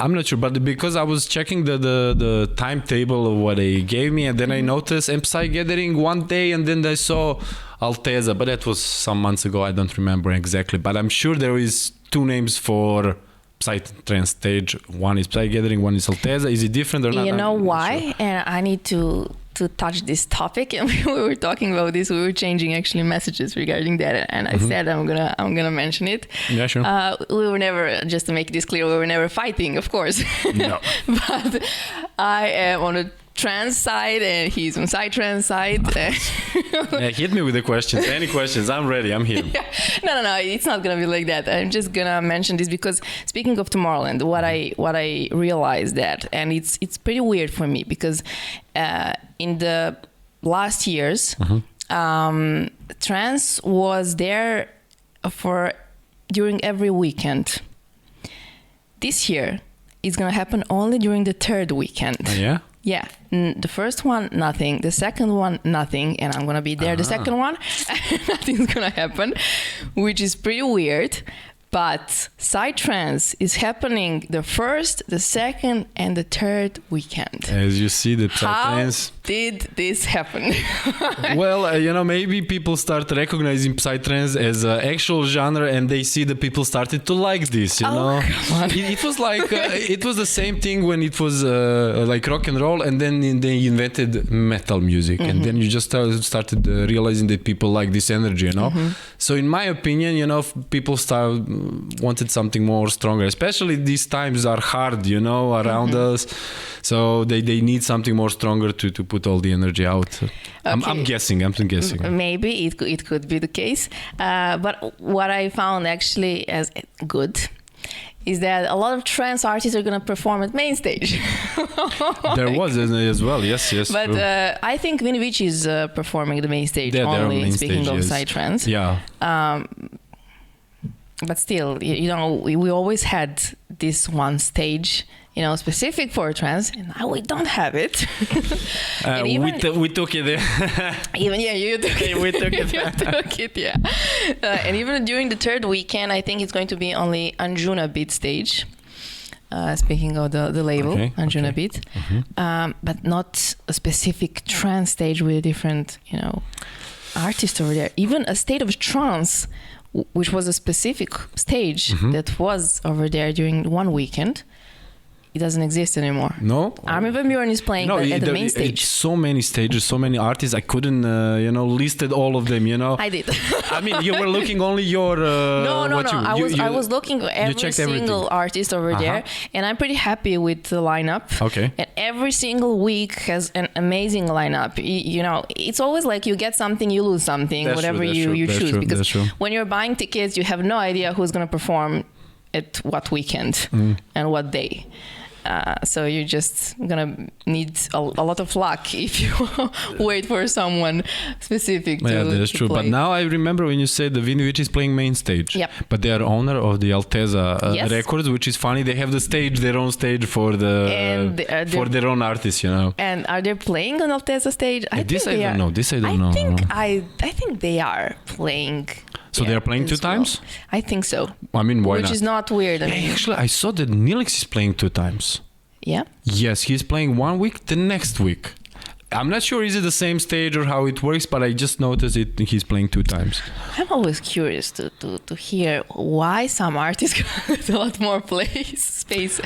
I'm not sure, but because I was checking the timetable of what they gave me, and then I noticed Psy Gathering one day, and then I saw Alteza, but that was some months ago. I don't remember exactly, but I'm sure there is two names for Psytrance stage. One is Psy Gathering, one is Alteza. Is it different or not? You know why? Sure. And I need to touch this topic, and we were talking about this. We were changing actually messages regarding that, and I said I'm gonna mention it. Yeah, sure. We were never, just to make this clear, we were never fighting, of course. No. But I am on a trans side and he's on Psytrance side. Hit me with the questions. Any questions? I'm ready. I'm here. Yeah. No. It's not gonna be like that. I'm just gonna mention this because speaking of Tomorrowland, what I realized that, and it's pretty weird for me because in the last years, trance was there during every weekend. This year, it's gonna happen only during the third weekend. Yeah. Yeah, the first one, nothing. The second one, nothing. And I'm going to be there. The second one, nothing's going to happen, which is pretty weird. But Psytrance is happening the first, the second, and the third weekend. As you see, the Psytrance. How did this happen? Well, maybe people start recognizing Psytrance as an actual genre, and they see the people started to like this. Come on. It was like it was the same thing when it was like rock and roll, and then they invented metal music, and then you just started realizing that people like this energy. So, in my opinion, people wanted something more stronger, especially these times are hard around us, so they need something more stronger to put all the energy out. Okay. I'm guessing. Maybe it could be the case, but what I found actually as good is that a lot of trance artists are going to perform at main stage. There was as well, yes. But I think Vinovic is performing at the main stage only, main speaking stage, of Psytrance. Yeah. But still, we always had this one stage, specific for trance, and now we don't have it. We took it there. You took it. We took it. You took it, yeah. And even during the third weekend, I think it's going to be only Anjuna beat stage. Speaking of the label, Anjuna beat, but not a specific trance stage with a different, artist over there. Even a state of trance, which was a specific stage that was over there during one weekend, it doesn't exist anymore. No? Armin van Buuren is playing at the main stage. So many stages, so many artists. I couldn't, listed all of them, I did. I mean, you were looking only your... No. I was looking at every single artist over there, and I'm pretty happy with the lineup. Okay. And every single week has an amazing lineup. It's always like you get something, you lose something, whatever you choose. Because when you're buying tickets, you have no idea who's going to perform at what weekend and what day. So you're just gonna need a lot of luck if you wait for someone specific to that's true. play. But now I remember when you said the Vinovic is playing main stage. Yep. But they are owner of the Alteza Records, which is funny. They have their own stage for for their own artists, And are they playing on Alteza stage? I don't know. I think they are playing. So they are playing two times? I think so. I mean, why not? Which is not weird. Actually, I saw that Nilix is playing two times. Yeah? Yes, he's playing one week, the next week. I'm not sure is it the same stage or how it works, but I just noticed he's playing 2 times. I'm always curious to hear why some artists get a lot more space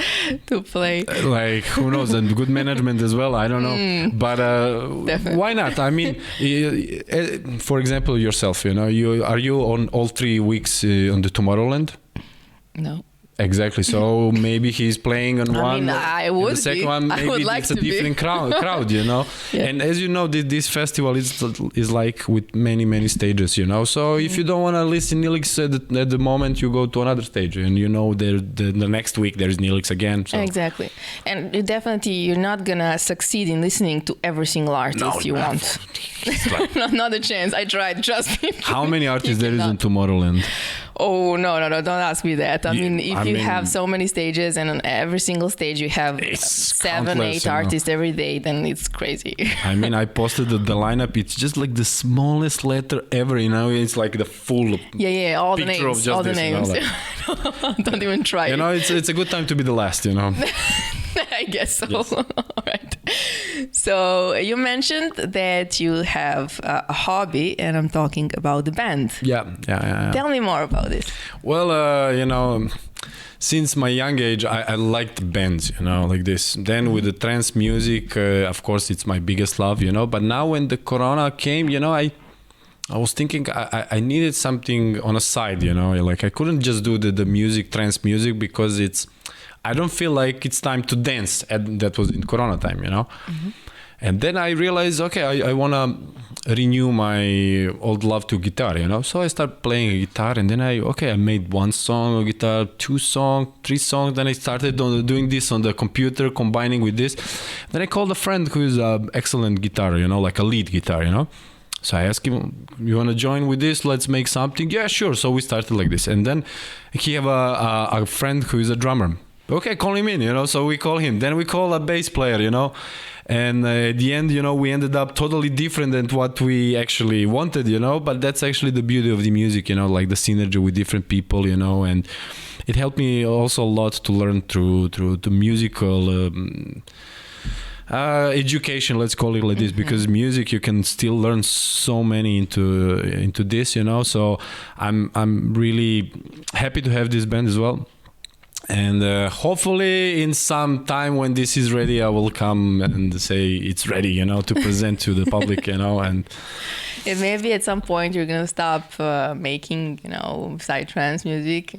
to play. Like, who knows, and good management as well, I don't know. But why not? I mean, for example, yourself, are you on all 3 weeks on the Tomorrowland? No. Exactly. So maybe he's playing on one. I would the second be. one, maybe it's a different crowd, Yeah. And as you know, this festival is like with many stages, So if you don't want to listen Nilix at the moment, you go to another stage, and the next week there's Nilix again. So. Exactly. And you're not gonna succeed in listening to every single artist you want. Not a chance. I tried. Trust me. How many artists there is in Tomorrowland? Oh, no, don't ask me that. I mean, if you have so many stages and on every single stage you have 7, 8 artists every day, then it's crazy. I mean, I posted the lineup. It's just like the smallest letter ever, It's like the full all the picture names, of just all the this, names. Don't even try. It's a good time to be the last, I guess so. Yes. All right. So you mentioned that you have a hobby, and I'm talking about the band. Yeah. Tell me more about this. Well, since my young age, I liked bands, like this. Then with the trance music, of course, it's my biggest love, But now when the Corona came, I was thinking I needed something on a side, Like I couldn't just do the music, trance music, because I don't feel like it's time to dance. That was in Corona time, Mm-hmm. And then I realized, okay, I want to renew my old love to guitar, So I started playing a guitar, and then I made 1 song on guitar, 2 songs, 3 songs. Then I started doing this on the computer, combining with this. Then I called a friend who is an excellent guitar, like a lead guitar, So I asked him, you want to join with this? Let's make something. Yeah, sure. So we started like this. And then he have a friend who is a drummer. Okay, call him in, So we call him. Then we call a bass player, And at the end, we ended up totally different than what we actually wanted, But that's actually the beauty of the music, like the synergy with different people, And it helped me also a lot to learn through the musical education, let's call it like this, because music you can still learn so many into this, So I'm really happy to have this band as well. And hopefully in some time when this is ready, I will come and say it's ready, to present to the public, And maybe at some point you're going to stop making, Psytrance music.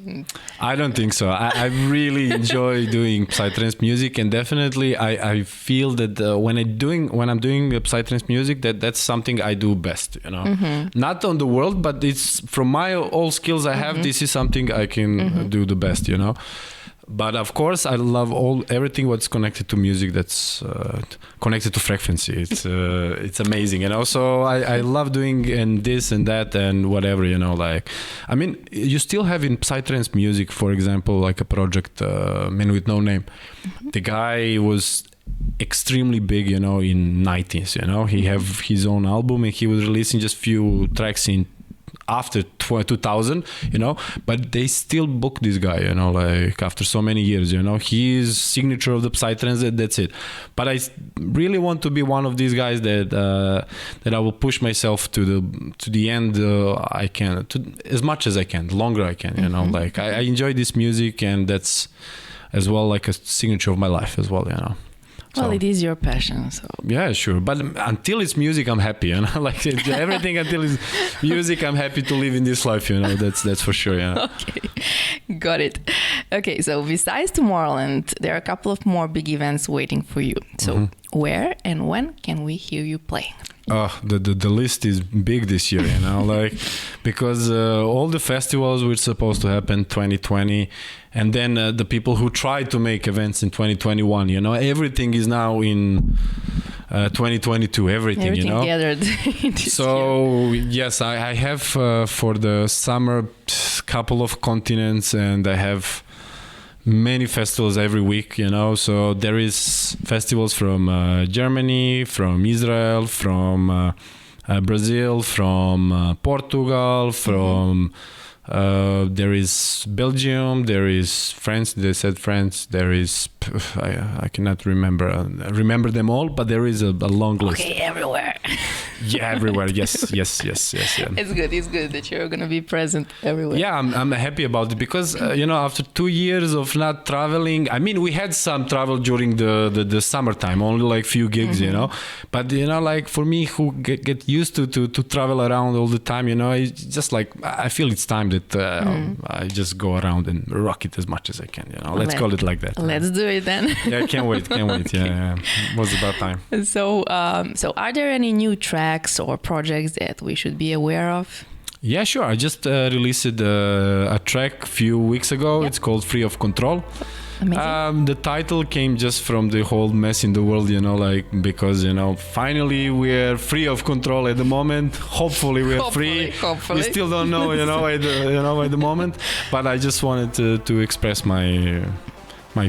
I don't think so. I really enjoy doing Psytrance music, and definitely I feel that when I'm doing Psytrance music, that's something I do best, Not on the world, but it's from my all skills I have. This is something I can do the best, But of course, I love everything what's connected to music. That's connected to frequency. It's amazing, So I love doing and this and that and whatever, Like, I mean, you still have in Psytrance music, for example, like a project, Man with No Name. The guy was extremely big, in 90s. He have his own album, and he was releasing just few tracks in after 2000, but they still book this guy, like after so many years, he is signature of the Psytrance, that's it. But I really want to be one of these guys that I will push myself to the end. I can, as much as I can, the longer I can, like I enjoy this music, and that's as well like a signature of my life as well, Well, it is your passion, so. Yeah, sure. But until it's music, I'm happy, Like everything until it's music, I'm happy to live in this life, That's for sure, Okay, got it. Okay, so besides Tomorrowland, there are a couple of more big events waiting for you. So where and when can we hear you playing? The list is big this year, like because all the festivals were supposed to happen 2020, and then the people who tried to make events in 2021, everything is now in 2022. Everything gathered. So yes, I have for the summer couple of continents, and I have many festivals every week, so there is festivals from Germany, from Israel, from Brazil, from Portugal, from There is Belgium, there is France, they said France, there is, I cannot remember them all, but there is a long list. Okay, everywhere. Yeah, everywhere. Yes. Yeah. It's good that you're going to be present everywhere. Yeah, I'm happy about it because, after 2 years of not traveling, I mean, we had some travel during the summertime, only like few gigs, but, like for me who get used to travel around all the time, it's just like, I feel it's time that I just go around and rock it as much as I can, let's call it like that. Let's do it then. Yeah, can't wait. Yeah. It was about time. So are there any new tracks or projects that we should be aware of? Yeah, sure. I just released a track a few weeks ago. Yep. It's called Free of Control. Amazing. The title came just from the whole mess in the world, because, finally we're free of control at the moment. Hopefully we're free. Hopefully. We still don't know, at the moment. But I just wanted to express my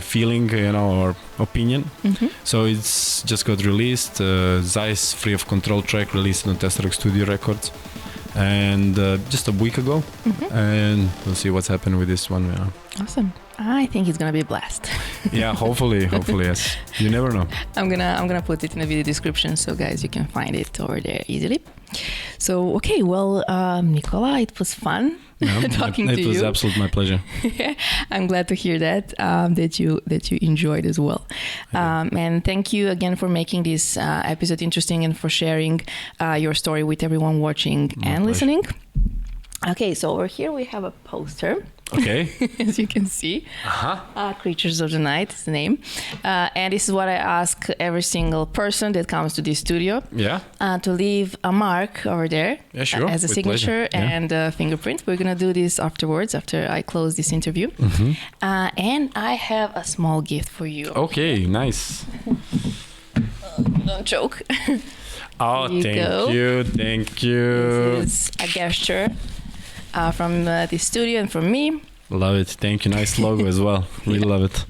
feeling, or opinion. Mm-hmm. So it's just got released. Zyce Free of Control track released on Tesseract Studio Records. And just a week ago. Mm-hmm. And we'll see what's happened with this one. Awesome. I think it's gonna be a blast. Yeah, hopefully yes. You never know. I'm gonna put it in the video description, so guys, you can find it over there easily. So okay, well, Nikola, it was fun talking to you. It was absolutely my pleasure. I'm glad to hear that that you enjoyed as well. And thank you again for making this episode interesting and for sharing your story with everyone watching and listening. Okay, so over here we have a poster. Okay. As you can see. Creatures of the Night is the name. And this is what I ask every single person that comes to this studio. Yeah. To leave a mark over there. Yeah, sure. As a signature and a fingerprint. We're going to do this afterwards, after I close this interview. Mm-hmm. And I have a small gift for you. Okay, nice. Don't choke. Oh, thank you. This is a gesture. From the studio and from me. Love it. Thank you. Nice logo as well. Really love it.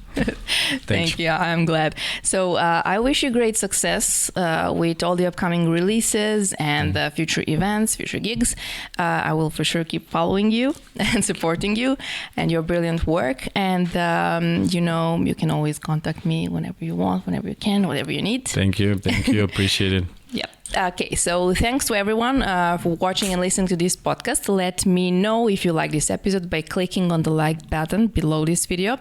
Thank you. I'm glad. So I wish you great success with all the upcoming releases and future events, future gigs. I will for sure keep following you and supporting you and your brilliant work. And, you can always contact me whenever you want, whenever you can, whatever you need. Thank you. Appreciate it. Yep. Okay, so thanks to everyone for watching and listening to this podcast. Let me know if you like this episode by clicking on the like button below this video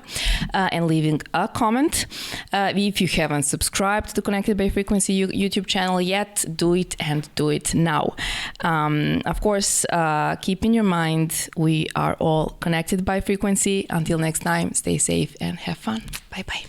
and leaving a comment. If you haven't subscribed to the Connected by Frequency YouTube channel yet, do it and do it now. Of course, keep in your mind, we are all connected by frequency. Until next time, stay safe and have fun. Bye-bye.